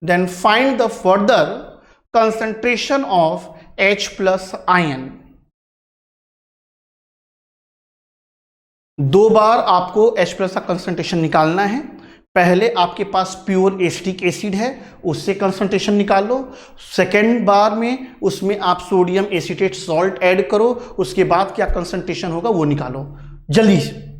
Then find the further concentration of H plus ion. दो बार आपको H plus का concentration निकालना है. पहले आपके पास pure acetic acid है, उससे concentration निकाल लो. सेकेंड बार में उसमें आप सोडियम एसीटेट सॉल्ट ऐड करो, उसके बाद क्या कंसंट्रेशन होगा वो निकालो जल्दी से.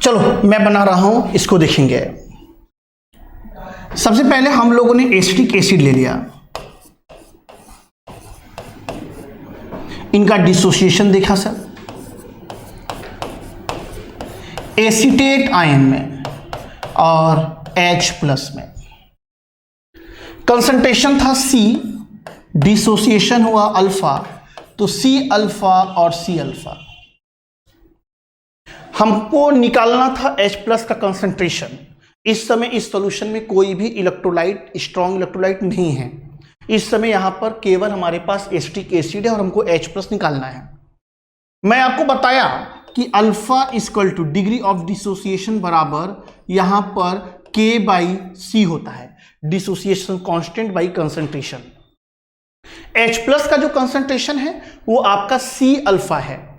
चलो मैं बना रहा हूं, इसको देखेंगे. सबसे पहले हम लोगों ने एसिटिक एसिड ले लिया, इनका डिसोसिएशन देखा सर, एसीटेट आयन में और H प्लस में. कंसंट्रेशन था C, डिसोसिएशन हुआ अल्फा, तो C अल्फा और C अल्फा. हमको निकालना था H प्लस का कंसंट्रेशन. इस समय इस सॉल्यूशन में कोई भी इलेक्ट्रोलाइट, स्ट्रॉन्ग इलेक्ट्रोलाइट नहीं है. इस समय यहां पर केवल हमारे पास एसिटिक एसिड है और हमको H प्लस निकालना है. मैं आपको बताया कि alpha equal two degree of dissociation बराबर यहां पर K/C होता है, dissociation constant by concentration. H plus का जो कंसंट्रेशन है वो आपका C अल्फा है.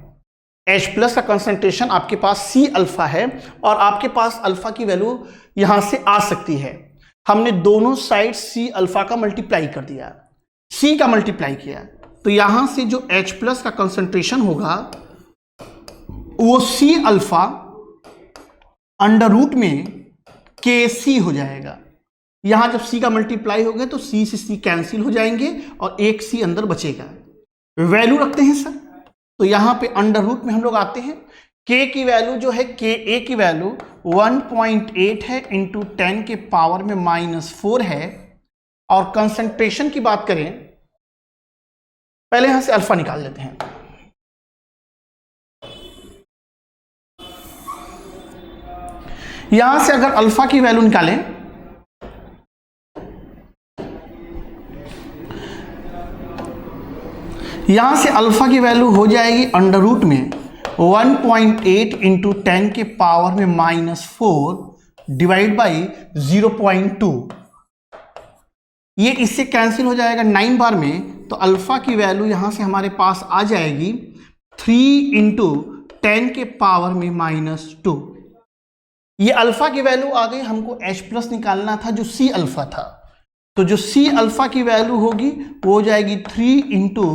H प्लस का कंसंट्रेशन आपके पास C अल्फा है और आपके पास अल्फा की वैल्यू यहां से आ सकती है. हमने दोनों साइड C अल्फा का मल्टीप्लाई कर दिया, C का मल्टीप्लाई किया, तो यहां से जो H प्लस का कंसंट्रेशन होगा वो C अल्फा अंडर रूट में KC हो जाएगा. यहां जब C का मल्टीप्लाई हो गया तो C से C कैंसिल हो जाएंगे और एक C अंदर बचेगा. वैल्यू रखते हैं सर, तो यहां पे अंडर रूट में हम लोग आते हैं. K की वैल्यू जो है, Ka की वैल्यू 1.8 है इंटू 10 के पावर में -4 है. और कंसंट्रेशन की बात करें, पहले यहां से अल्फा निकाल लेते हैं. यहां से अगर अल्फा की वैल्यू निकालें यहाँ से अल्फा की वैल्यू हो जाएगी अंडर रूट में 1.8 इंटू 10 के पावर में -4 डिवाइड बाई 0.2। ये इससे कैंसिल हो जाएगा 9 बार में, तो अल्फा की वैल्यू यहाँ से हमारे पास आ जाएगी 3 इंटू 10 के पावर में -2। ये अल्फा की वैल्यू आ गई। हमको H प्लस निकालना था जो C अल्फा था, तो जो C अल्फा की वैल्यू होगी वो हो जाएगी 3 इंटू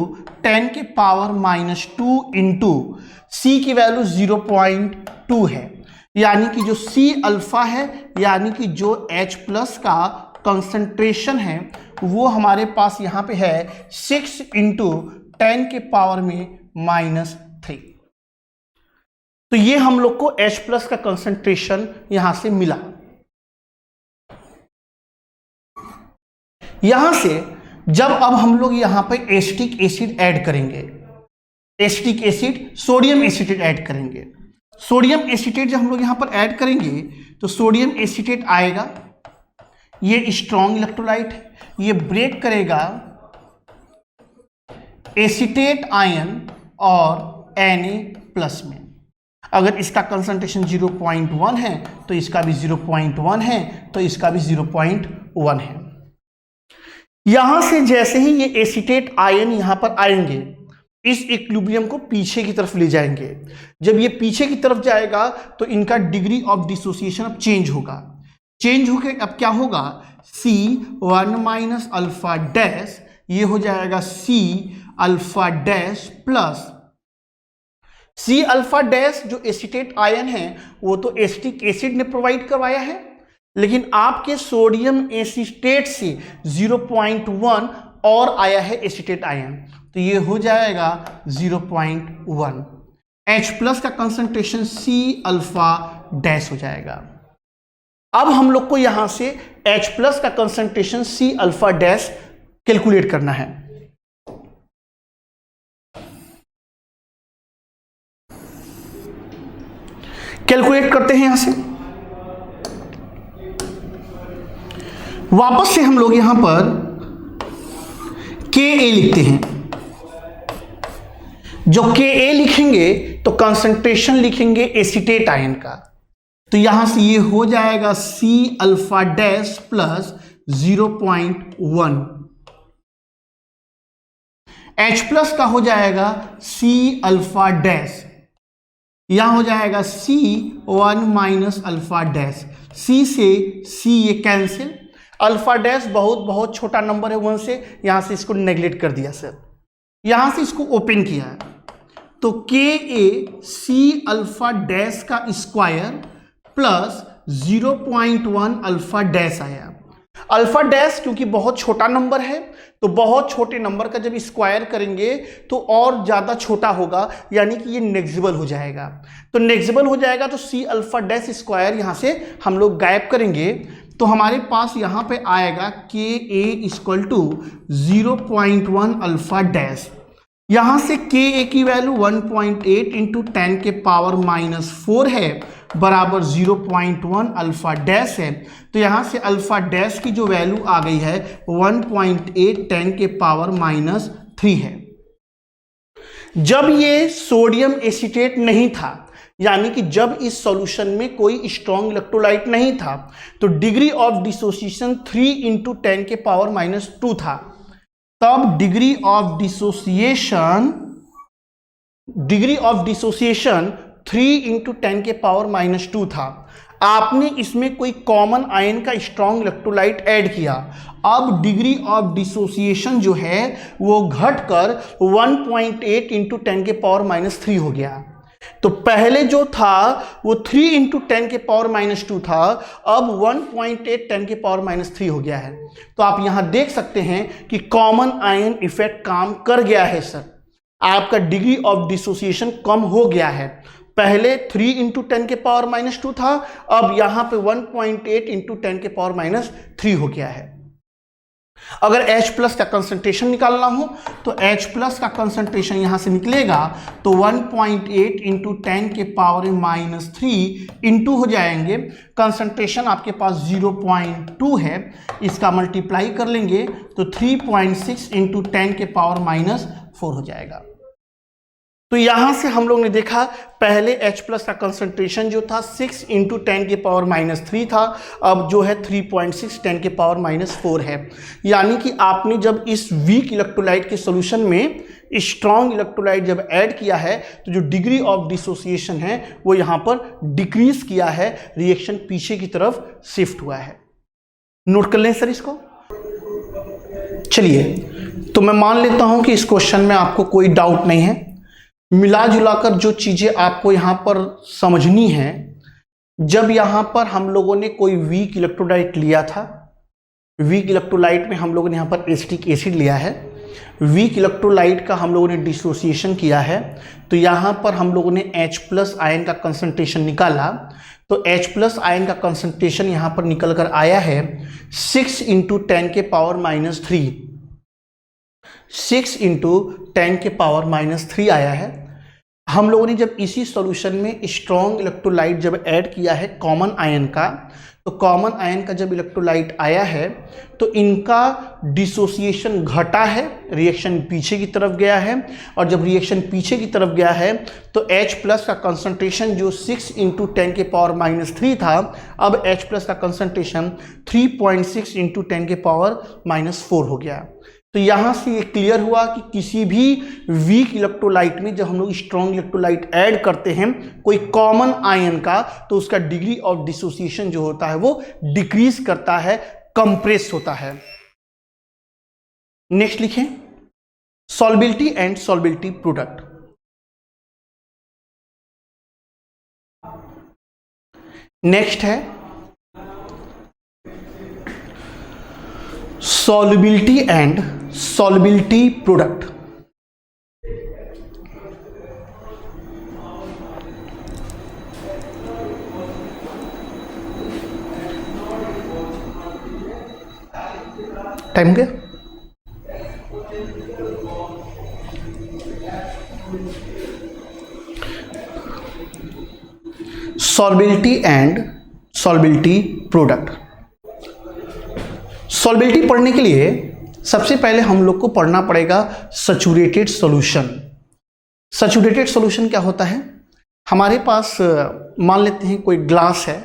10 के पावर -2 इंटू C की वैल्यू 0.2 है, यानी कि जो C अल्फा है, यानी कि जो H प्लस का कंसंट्रेशन है वो हमारे पास यहाँ पे है 6 इंटू 10 के पावर में -3। तो ये हम लोग को H प्लस का कंसंट्रेशन यहां से मिला। यहां से जब अब हम लोग यहां पर एसिटिक एसिड ऐड करेंगे, acetic acid sodium acetate add करेंगे। सोडियम एसिटेट जब हम लोग यहां पर ऐड करेंगे तो सोडियम एसिटेट आएगा, ये स्ट्रॉन्ग इलेक्ट्रोलाइट है, ये ब्रेक करेगा एसिटेट आयन और Na+ में। अगर इसका कंसंट्रेशन 0.1 है तो इसका भी 0.1 है, तो इसका भी 0.1 है। यहां से जैसे ही ये एसिटेट आयन यहां पर आएंगे, इस इक्विलिब्रियम को पीछे की तरफ ले जाएंगे। जब ये पीछे की तरफ जाएगा तो इनका डिग्री ऑफ डिसोसिएशन अब चेंज होगा। चेंज होकर अब क्या होगा, C1 अल्फा डैश, ये हो जाएगा C alpha dash plus C alpha dash. जो एसिटेट आयन है वो तो एसिटिक एसिड ने प्रोवाइड करवाया है, लेकिन आपके सोडियम एसिटेट से 0.1 और आया है एसिटेट आयन, तो ये हो जाएगा 0.1। H प्लस का कंसंट्रेशन C अल्फा डैश हो जाएगा। अब हम लोग को यहां से H प्लस का concentration C alpha dash calculate करना है। कैलकुलेट करते हैं यहां से। वापस से हम लोग यहां पर Ka लिखते हैं। जो Ka लिखेंगे तो कंसंट्रेशन लिखेंगे एसिटेट आयन का, तो यहां से ये हो जाएगा C alpha dash plus 0.1। H plus का हो जाएगा C अल्फा डैश, यहां हो जाएगा C1 अल्फा डैश। C से C ये कैंसिल, अल्फा डैश बहुत छोटा नंबर है 1 से, यहां से इसको नेग्लेक्ट कर दिया सर। यहां से इसको ओपन किया है तो Ka C अल्फा डैश का स्क्वायर प्लस 0.1 अल्फा डैश आया। अल्फा डैश क्योंकि बहुत छोटा नंबर है, तो बहुत छोटे नंबर का जब स्क्वायर करेंगे तो और ज़्यादा छोटा होगा, यानी कि ये नेग्जिबल हो जाएगा। तो नेग्जिबल हो जाएगा तो C अल्फा डैश स्क्वायर यहाँ से हम लोग गायब करेंगे, तो हमारे पास यहाँ पे आएगा Ka equal to 0.1 alpha dash. यहाँ से Ka की वैल्यू 1.8 इंटू 10 के पावर -4 है, बराबर 0.1 अल्फा डैश है। तो यहाँ से अल्फा डैश की जो वैल्यू आ गई है 1.8 10 के पावर -3 है। जब ये सोडियम एसिटेट नहीं था, यानी कि जब इस सॉल्यूशन में कोई स्ट्रॉन्ग इलेक्ट्रोलाइट नहीं था, तो डिग्री ऑफ डिसोसिएशन 3 इंटू 10 के पावर -2 था। तब डिग्री ऑफ डिसोसिएशन 3 इंटू 10 के पावर -2 था। आपने इसमें कोई कॉमन आयन का स्ट्रॉन्ग इलेक्ट्रोलाइट ऐड किया, अब डिग्री ऑफ डिसोसिएशन जो है वो घटकर 1.8 इंटू 10 के पावर -3 हो गया। तो पहले जो था वो 3 इंटू 10 के पावर -2 था, अब 1.8 10 के पावर -3 हो गया है। तो आप यहां देख सकते हैं कि कॉमन आयन इफेक्ट काम कर गया है सर, आपका डिग्री ऑफ डिसोसिएशन कम हो गया है। पहले 3 इंटू 10 के पावर -2 था, अब यहां पे 1.8 इंटू 10 के पावर -3 हो गया है। अगर H प्लस का कंसंट्रेशन निकालना हो तो H प्लस का कंसंट्रेशन यहां से निकलेगा तो 1.8 इंटू 10 के पावर -3 इंटू हो जाएंगे, कंसंट्रेशन आपके पास 0.2 है, इसका मल्टीप्लाई कर लेंगे तो 3.6 इंटू 10 के पावर 4 हो जाएगा। तो यहां से हम लोग ने देखा पहले H प्लस का कंसंट्रेशन जो था 6 × 10⁻³ था, अब जो है 3.6 10⁻⁴ है। यानी कि आपने जब इस वीक इलेक्ट्रोलाइट के सॉल्यूशन में स्ट्रॉन्ग इलेक्ट्रोलाइट जब ऐड किया है तो जो डिग्री ऑफ डिसोसिएशन है वो यहाँ पर डिक्रीज किया है, रिएक्शन पीछे की तरफ शिफ्ट हुआ है। नोट कर लें सर इसको। चलिए, तो मैं मान लेता हूं कि इस क्वेश्चन में आपको कोई डाउट नहीं है। मिला जुलाकर जो चीजें आपको यहां पर समझनी है, जब यहां पर हम लोगों ने कोई वीक इलेक्ट्रोलाइट लिया था, वीक इलेक्ट्रोलाइट में हम लोगों ने यहां पर एसिटिक एसिड लिया है, वीक इलेक्ट्रोलाइट का हम लोगों ने डिसोसिएशन किया है, तो यहां पर हम लोगों ने H प्लस आयन का कंसंट्रेशन निकाला। तो H प्लस आयन का कंसंट्रेशन यहां पर निकल कर आया है 6 × 10⁻³ 6 × 10⁻³ आया है। हम लोगों ने जब इसी सॉल्यूशन में स्ट्रॉन्ग इलेक्ट्रोलाइट जब ऐड किया है कॉमन आयन का, तो कॉमन आयन का जब इलेक्ट्रोलाइट आया है तो इनका डिसोसिएशन घटा है, रिएक्शन पीछे की तरफ गया है, और जब रिएक्शन पीछे की तरफ गया है तो H प्लस का कंसंट्रेशन जो 6 × 10⁻³ था, अब H प्लस का कंसंट्रेशन 3.6 × 10⁻⁴ हो गया। तो यहाँ से ये क्लियर हुआ कि किसी भी वीक इलेक्ट्रोलाइट में जब हम लोग स्ट्रॉन्ग इलेक्ट्रोलाइट ऐड करते हैं कोई कॉमन आयन का, तो उसका डिग्री ऑफ डिसोसिएशन जो होता है वो डिक्रीज करता है, कंप्रेस होता है। नेक्स्ट लिखें सॉल्बिलिटी एंड सॉल्बिलिटी प्रोडक्ट। नेक्स्ट है solubility and solubility product। Time के solubility and solubility product। सॉल्बिलिटी पढ़ने के लिए सबसे पहले हम लोग को पढ़ना पड़ेगा सैचुरेटेड सॉल्यूशन। सैचुरेटेड सॉल्यूशन क्या होता है? हमारे पास मान लेते हैं कोई ग्लास है,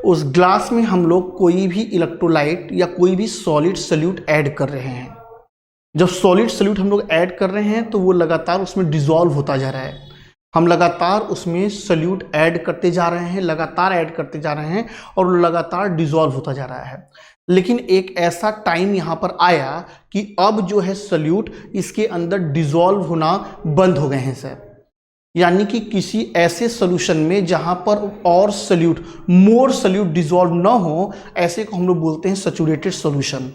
उस ग्लास में हम लोग कोई भी इलेक्ट्रोलाइट या कोई भी सॉलिड सॉल्यूट ऐड कर रहे हैं। जब सॉलिड सॉल्यूट हम लोग ऐड कर रहे हैं तो वो लगातार उसमें डिसॉल्व होता जा रहा है, हम लगातार उसमें सॉल्यूट ऐड करते जा रहे हैं, लगातार ऐड करते जा रहे हैं और लगातार डिसॉल्व होता जा रहा है। लेकिन एक ऐसा टाइम यहाँ पर आया कि अब जो है सॉल्यूट इसके अंदर डिसॉल्व होना बंद हो गए हैं सर। यानी कि किसी ऐसे सॉल्यूशन में जहाँ पर और सॉल्यूट मोर सॉल्यूट डिसॉल्व ना हो, ऐसे को हम लोग बोलते हैं सैचुरेटेड सॉल्यूशन।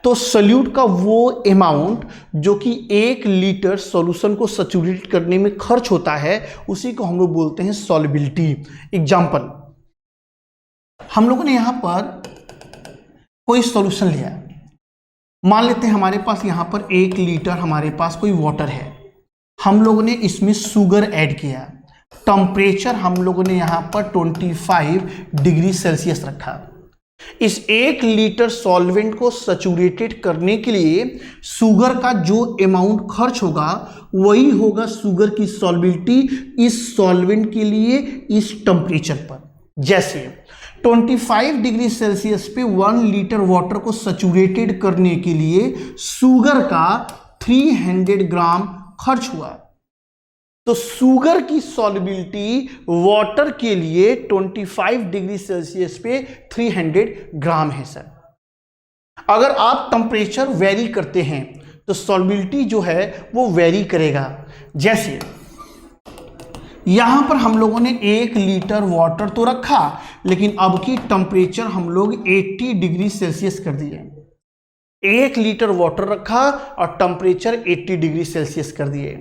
तो सॉल्यूट का वो अमाउंट जो कि 1 लीटर सॉल्यूशन को सैचुरेट करने में खर्च होता है, उसी को हम लोग बोलते हैं सॉल्युबिलिटी। एग्जाम्पल, हम लोगों ने यहाँ पर कोई सॉल्यूशन लिया, मान लेते हैं हमारे पास यहाँ पर 1 लीटर हमारे पास कोई वाटर है, हम लोगों ने इसमें शुगर ऐड किया, टेम्परेचर हम लोगों ने यहाँ पर 25 डिग्री सेल्सियस रखा। इस 1 लीटर सॉल्वेंट को सैचुरेटेड करने के लिए शुगर का जो अमाउंट खर्च होगा वही होगा शुगर की सॉल्बिलिटी इस सॉल्वेंट के लिए इस टेम्परेचर पर। जैसे 25 डिग्री सेल्सियस पे 1 लीटर वाटर को सैचुरेटेड करने के लिए शुगर का 300 ग्राम खर्च हुआ, तो शुगर की सॉल्युबिलिटी वाटर के लिए 25 डिग्री सेल्सियस पे 300 ग्राम है सर। अगर आप टेम्परेचर वेरी करते हैं तो सॉल्युबिलिटी जो है वो वेरी करेगा। जैसे यहां पर हम लोगों ने 1 लीटर वाटर तो रखा, लेकिन अब की टेम्परेचर हम लोग 80 डिग्री सेल्सियस कर दिए। 1 लीटर वाटर रखा और टेम्परेचर 80 डिग्री सेल्सियस कर दिए।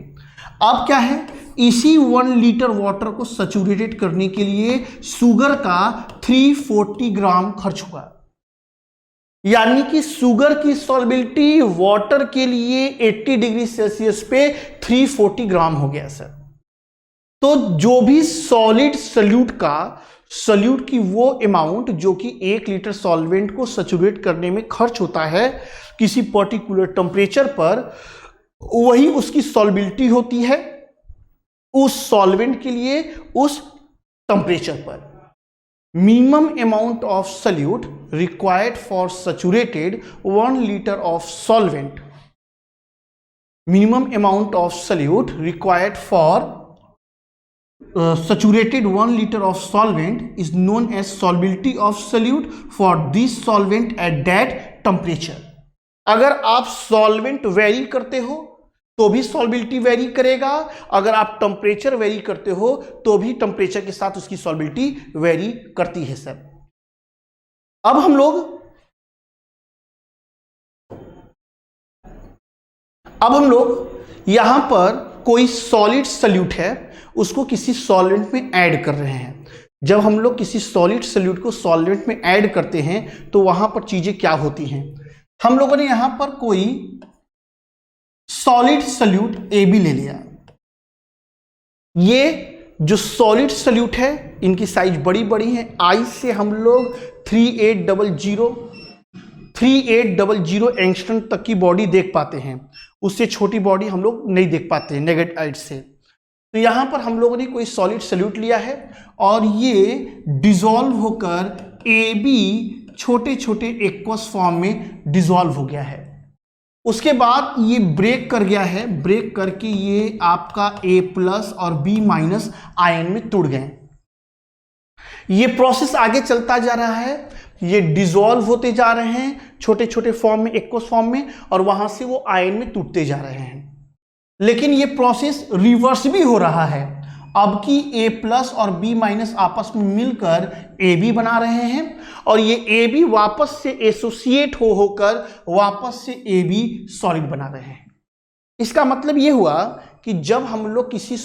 अब क्या है, इसी 1 लीटर वाटर को सैचुरेटेड करने के लिए शुगर का 340 ग्राम खर्च हुआ। यानी कि शुगर की सॉल्युबिलिटी वाटर के लिए 80 डिग्री सेल्सियस पे 340 ग्राम हो गया सर। तो जो भी सॉलिड सॉल्यूट की वो अमाउंट जो कि 1 लीटर सॉल्वेंट को सैचुरेट करने में खर्च होता है किसी पर्टिकुलर टेम्परेचर पर, वही उसकी सॉल्बिलिटी होती है उस सॉल्वेंट के लिए उस टेम्परेचर पर। Minimum amount of solute required for saturated 1 litre of solvent, minimum amount of solute required for saturated 1 liter of solvent is known as solubility of solute for this solvent at that temperature। अगर आप solvent very करते हो तो भी सॉल्बिलिटी very करेगा, अगर आप temperature vary करते हो तो भी टेम्परेचर के साथ उसकी सॉल्बिलिटी वेरी करती है सर। अब हम लोग यहां पर कोई सॉलिड सॉल्यूट है उसको किसी सॉल्वेंट में ऐड कर रहे हैं। जब हम लोग किसी सॉलिड सॉल्यूट को सॉल्वेंट में ऐड करते हैं तो वहां पर चीजें क्या होती हैं। हम लोगों ने यहां पर कोई सॉलिड सॉल्यूट AB ले लिया। ये जो सॉलिड सॉल्यूट है इनकी साइज बड़ी बड़ी है। I से हम लोग 3800 एंगस्ट्रॉम तक की बॉडी देख पाते हैं, उससे छोटी बॉडी हम लोग नहीं देख पाते हैं नेगेटिव आइट से। तो यहां पर हम लोगों ने कोई सॉलिड सॉल्यूट लिया है और ये डिसॉल्व होकर AB छोटे छोटे एक्वस फॉर्म में डिसॉल्व हो गया है। उसके बाद ये ब्रेक कर गया है, ब्रेक करके ये आपका A+ और B- आयन में टूट गए। ये प्रोसेस आगे चलता जा रहा है, ये डिसॉल्व होते जा रहे हैं छोटे छोटे फॉर्म में, एक्वस फॉर्म में, और वहां से वो आयन में टूटते जा रहे हैं। लेकिन ये प्रोसेस रिवर्स भी हो रहा है। अब की A+ और B- आपस में मिलकर AB बना रहे हैं और ये AB वापस से एसोसिएट होकर वापस से AB सॉलिड बना रहे हैं। इसका मतलब ये हुआ कि जब हम लोग किसी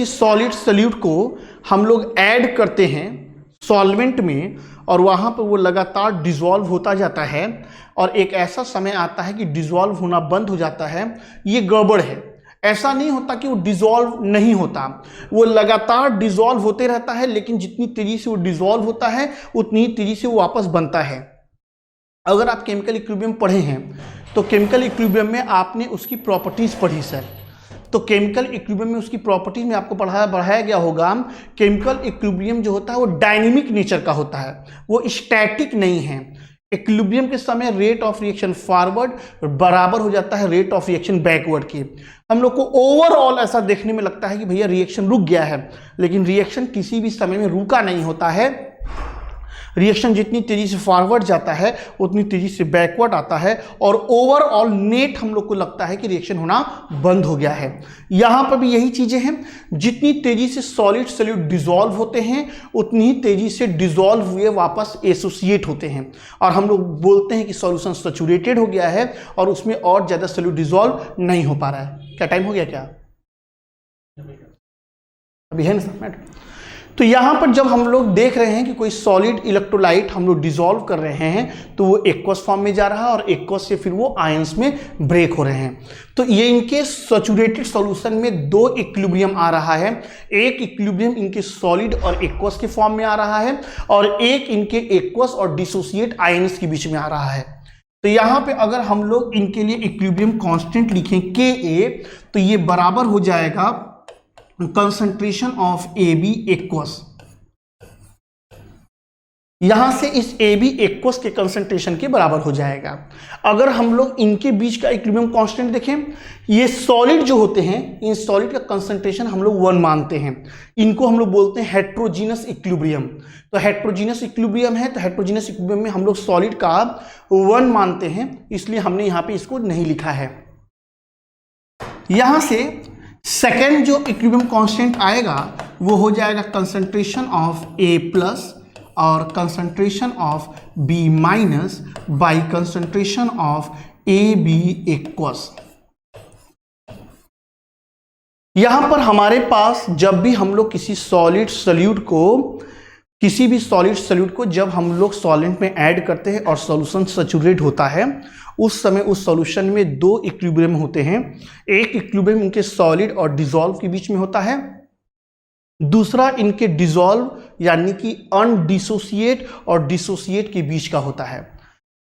सॉलिड सॉल्यूट को हम लोग ऐड करते हैं सॉल्वेंट में और वहां पर वो लगातार डिसॉल्व होता जाता है और एक ऐसा समय आता है कि डिसॉल्व होना बंद हो जाता है, ये गड़बड़ है। ऐसा नहीं होता कि वो डिसॉल्व नहीं होता, वो लगातार डिसॉल्व होते रहता है, लेकिन जितनी तेजी से वो डिसॉल्व होता है उतनी तेजी से वो वापस बनता है। अगर आप केमिकल इक्विलिब्रियम पढ़े हैं तो केमिकल इक्विलिब्रियम में आपने उसकी प्रॉपर्टीज पढ़ी सर। तो केमिकल इक्विलिब्रियम में उसकी प्रॉपर्टीज में आपको बढ़ाया गया होगा। केमिकल इक्विलिब्रियम जो होता है वो डायनेमिक नेचर का होता है, वो स्टैटिक नहीं है। इक्विलिब्रियम के समय रेट ऑफ रिएक्शन फॉरवर्ड बराबर हो जाता है रेट ऑफ रिएक्शन बैकवर्ड की। हम लोग को ओवरऑल ऐसा देखने में लगता है कि भैया रिएक्शन रुक गया है, लेकिन रिएक्शन किसी भी समय में रुका नहीं होता है। रिएक्शन जितनी तेजी से फॉरवर्ड जाता है उतनी तेजी से बैकवर्ड आता है और ओवरऑल नेट हम लोग को लगता है कि रिएक्शन होना बंद हो गया है। यहां पर भी यही चीजें हैं, जितनी तेजी से सॉलिड सॉल्यूट डिसॉल्व होते हैं उतनी ही तेजी से डिसॉल्व हुए वापस एसोसिएट होते हैं और हम लोग बोलते हैं कि सॉल्यूशन सैचुरेटेड हो गया है और उसमें और ज्यादा सॉल्यूट डिसॉल्व नहीं हो पा रहा है। क्या टाइम हो गया क्या? अभी है ना सर? तो यहां पर जब हम लोग देख रहे हैं कि कोई सॉलिड इलेक्ट्रोलाइट हम लोग डिसॉल्व कर रहे हैं तो वो एक्वस फॉर्म में जा रहा है और एक्वस से फिर वो आयंस में ब्रेक हो रहे हैं। तो ये इनके सैचुरेटेड सॉल्यूशन में दो इक्विलिब्रियम आ रहा है। एक इक्विलिब्रियम इनके सॉलिड और एक्वस के फॉर्म में आ रहा है और एक इनके एक्वस और डिसोसिएट आयंस के बीच में आ रहा है। तो यहां पे अगर हम लोग इनके लिए इक्विलिब्रियम कांस्टेंट लिखें Ka, तो ये बराबर हो जाएगा कंसंट्रेशन ऑफ AB एक्वस। यहां से इस AB एक्वस के कंसंट्रेशन के बराबर हो जाएगा। अगर हम लोग इनके बीच का इक्विलिब्रियम कांस्टेंट देखें, ये सॉलिड जो होते हैं इन सॉलिड का कंसंट्रेशन हम लोग 1 मानते हैं। इनको हम लोग बोलते हैं हेट्रोजीनस इक्विलिब्रियम। तो हेट्रोजीनस इक्विलिब्रियम है, तो हेट्रोजीनस इक्विलिब्रियम में हम लोग सॉलिड का 1 मानते हैं, इसलिए हमने यहां पे इसको नहीं लिखा है। यहां से सेकेंड जो इक्विलिब्रियम कांस्टेंट आएगा वो हो जाएगा कंसंट्रेशन ऑफ A+ और concentration of B- by concentration of AB aqueous. यहां पर हमारे पास जब भी हम लोग किसी भी सॉलिड सॉल्यूट को जब हम लोग सॉल्वेंट में ऐड करते हैं और सॉल्यूशन सैचुरेट होता है, उस समय उस सॉल्यूशन में दो इक्विलिब्रियम होते हैं। एक इक्विलिब्रियम इनके सॉलिड और डिसॉल्व के बीच में होता है, दूसरा इनके डिसॉल्व यानी कि अनडिसोसिएट और डिसोसिएट के बीच का होता है।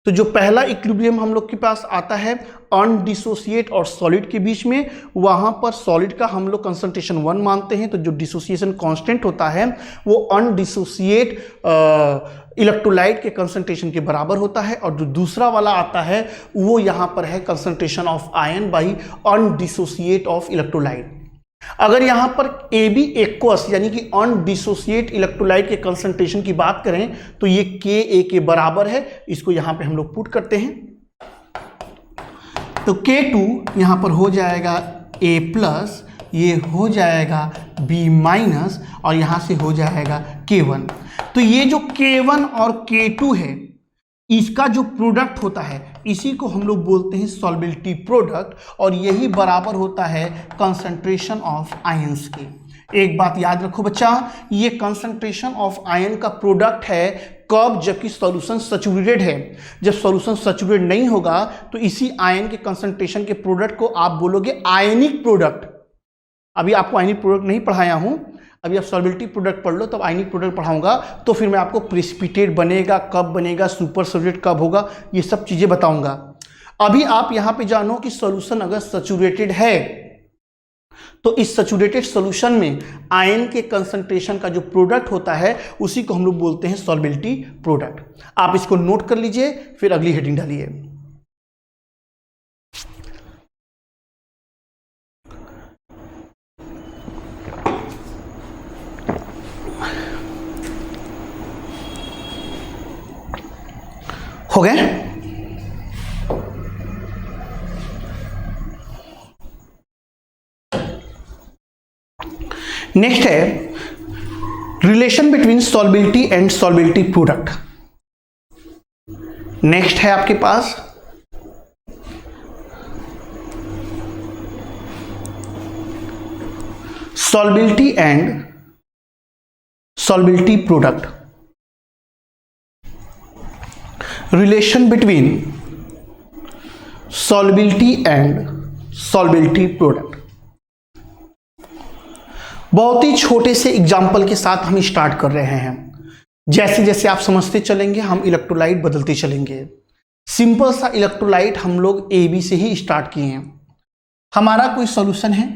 तो जो पहला इक्विलिब्रियम हम लोग के पास आता है अनडिसोसिएट और सॉलिड के बीच में, वहां पर सॉलिड का हम लोग कंसंट्रेशन 1 मानते हैं, तो जो डिसोसिएशन कांस्टेंट होता है वो अनडिसोसिएट इलेक्ट्रोलाइट के कंसंट्रेशन के बराबर होता है। और जो दूसरा वाला आता है वो यहां पर है concentration of ion by undissociated of electrolyte. अगर यहां पर ए बी एक्वस यानी कि अनडिसोसिएट इलेक्ट्रोलाइट के कंसंट्रेशन की बात करें तो ये के ए के बराबर है। इसको यहां पे हम लोग पुट करते हैं, तो K2 यहां पर हो जाएगा A प्लस, ये हो जाएगा B माइनस, और यहां से हो जाएगा K1। तो ये जो K1 और K2 है इसका जो प्रोडक्ट होता है इसी को हम लोग बोलते हैं सॉल्बिलिटी प्रोडक्ट, और यही बराबर होता है कंसंट्रेशन ऑफ आयंस के। एक बात याद रखो बच्चा, ये कंसंट्रेशन ऑफ आयन का प्रोडक्ट है कब, जबकि सॉल्यूशन सैचुरेटेड है। जब सॉल्यूशन सैचुरेटेड नहीं होगा तो इसी आयन के कंसंट्रेशन के प्रोडक्ट को आप बोलोगे आयनिक प्रोडक्ट। अभी आपको आयनिक प्रोडक्ट नहीं पढ़ाया हूं, अभी आप सॉल्बिलिटी प्रोडक्ट पढ़ लो, तब आयनिक प्रोडक्ट पढ़ाऊंगा तो फिर मैं आपको प्रेसिपिटेट बनेगा कब बनेगा, सुपर सैचुरेटेड कब होगा, ये सब चीजें बताऊंगा। अभी आप यहां पे जानो कि सॉल्यूशन अगर सैचुरेटेड है तो इस सैचुरेटेड सॉल्यूशन में आयन के कंसंट्रेशन का जो प्रोडक्ट होता है उसी को हम लोग बोलते हैं सॉल्बिलिटी प्रोडक्ट। आप इसको नोट कर लीजिए, फिर अगली हेडिंग डालिए। हो गए? नेक्स्ट है relation between solubility and solubility product. Next है आपके पास solubility and solubility product. Relation between solubility and solubility product. बहुत ही छोटे से एग्जाम्पल के साथ हम स्टार्ट कर रहे हैं। जैसे जैसे आप समझते चलेंगे हम इलेक्ट्रोलाइट बदलते चलेंगे। सिंपल सा इलेक्ट्रोलाइट हम लोग ए बी से ही स्टार्ट किए हैं। हमारा कोई सॉल्यूशन है,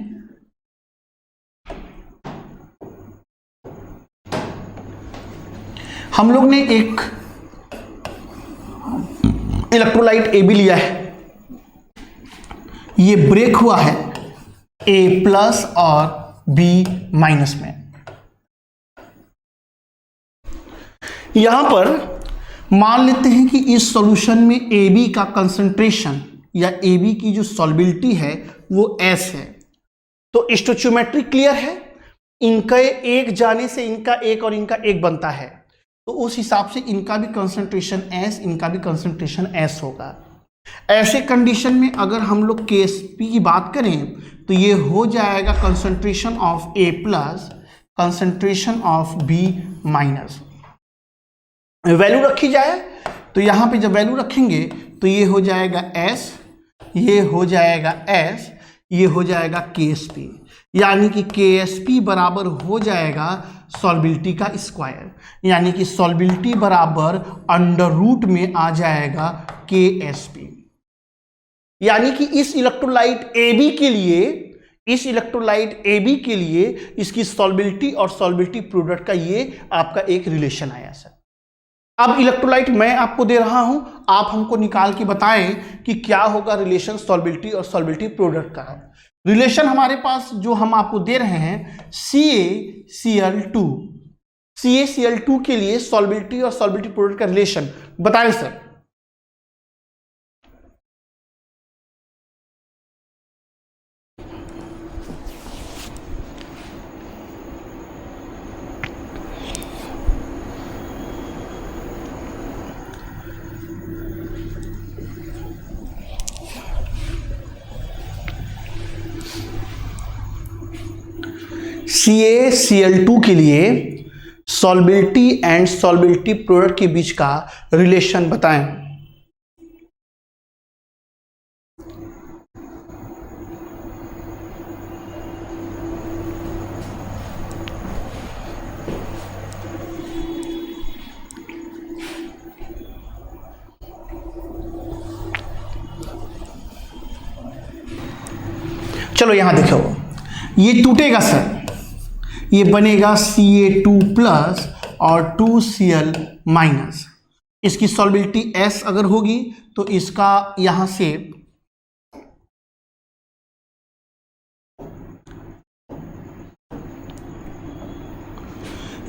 हम लोग ने एक इलेक्ट्रोलाइट ए बी लिया है, ये ब्रेक हुआ है ए प्लस और बी माइनस में। यहां पर मान लेते हैं कि इस सॉल्यूशन में ए बी का कंसंट्रेशन या ए बी की जो सॉल्बिलिटी है वो एस है। तो स्टोइचियोमेट्री क्लियर है, इनका एक जाने से इनका एक और इनका एक बनता है, तो उस हिसाब से इनका भी कंसंट्रेशन एस, इनका भी कंसंट्रेशन एस होगा। ऐसे कंडीशन में अगर हम लोग KSP की बात करें तो ये हो जाएगा concentration of A plus, concentration of B minus. Value रखी जाए तो यहां पे जब वैल्यू रखेंगे तो ये हो जाएगा S, ये हो जाएगा S, ये हो जाएगा KSP, यानी कि KSP बराबर हो जाएगा सॉल्बिलिटी का स्क्वायर, यानी कि सॉल्बिलिटी बराबर अंडर रूट में आ जाएगा KSP। यानी कि इस इलेक्ट्रोलाइट AB के लिए, इस इलेक्ट्रोलाइट AB के लिए इसकी सॉल्बिलिटी और सॉल्बिलिटी प्रोडक्ट का ये आपका एक रिलेशन आया सर। अब इलेक्ट्रोलाइट मैं आपको दे रहा हूं, आप हमको निकाल के बताएं कि क्या होगा रिलेशन सॉल्बिलिटी और सॉल्बिलिटी प्रोडक्ट का। रिलेशन हमारे पास जो हम आपको दे रहे हैं CaCl2, CaCl2 के लिए सॉल्बिलिटी और सॉल्बिलिटी प्रोडक्ट का रिलेशन बताएं सर। CaCl2 के लिए सॉल्बिलिटी एंड सॉल्बिलिटी प्रोडक्ट के बीच का रिलेशन बताएं। चलो यहाँ देखो, ये टूटेगा सर, ये बनेगा Ca2+ और 2Cl माइनस। इसकी सॉल्बिलिटी S अगर होगी तो इसका यहां से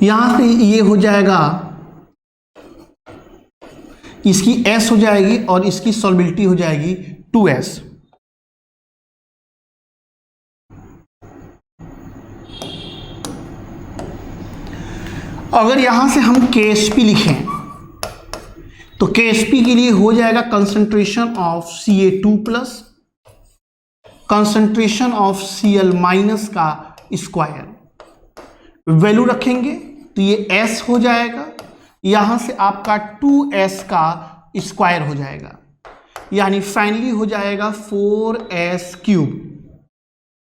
ये हो जाएगा, इसकी S हो जाएगी और इसकी सॉल्बिलिटी हो जाएगी 2S। अगर यहां से हम KSP लिखें तो KSP के लिए हो जाएगा concentration of Ca2+, concentration of Cl minus का स्क्वायर, वैल्यू रखेंगे तो ये S हो जाएगा, यहां से आपका 2S का स्क्वायर हो जाएगा, यानी फाइनली हो जाएगा 4S³।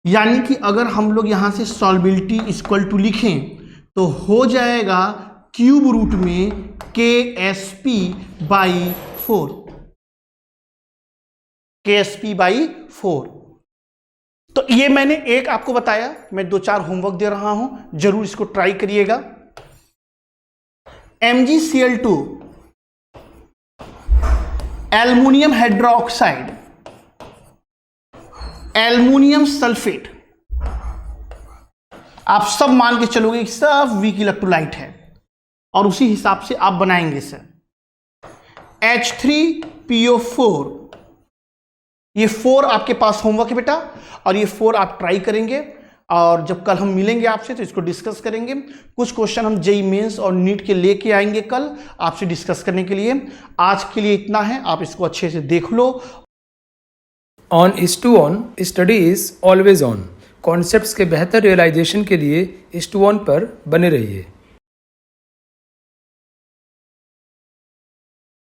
यानी कि अगर हम लोग यहां से सॉल्बिलिटी इक्वल टू लिखें तो हो जाएगा क्यूब रूट में KSP/4, KSP/4। तो ये मैंने एक आपको बताया, मैं 2-4 होमवर्क दे रहा हूं, जरूर इसको ट्राई करिएगा। MgCl2 aluminium hydroxide, aluminium sulphate, आप सब मान के चलोगे कि सब वीक इलेक्ट्रोलाइट है और उसी हिसाब से आप बनाएंगे सर। H3PO4, ये 4 आपके पास होमवर्क है बेटा, और ये 4 आप ट्राई करेंगे और जब कल हम मिलेंगे आपसे तो इसको डिस्कस करेंगे। कुछ क्वेश्चन हम जेईई मेंस और नीट के लेके आएंगे कल आपसे डिस्कस करने के लिए। आज के लिए इतना है, आप इसको अच्छे से देख लो। On H2ON study is always on. Concepts के बेहतर रियलाइजेशन के लिए H2ON पर बने रहिए।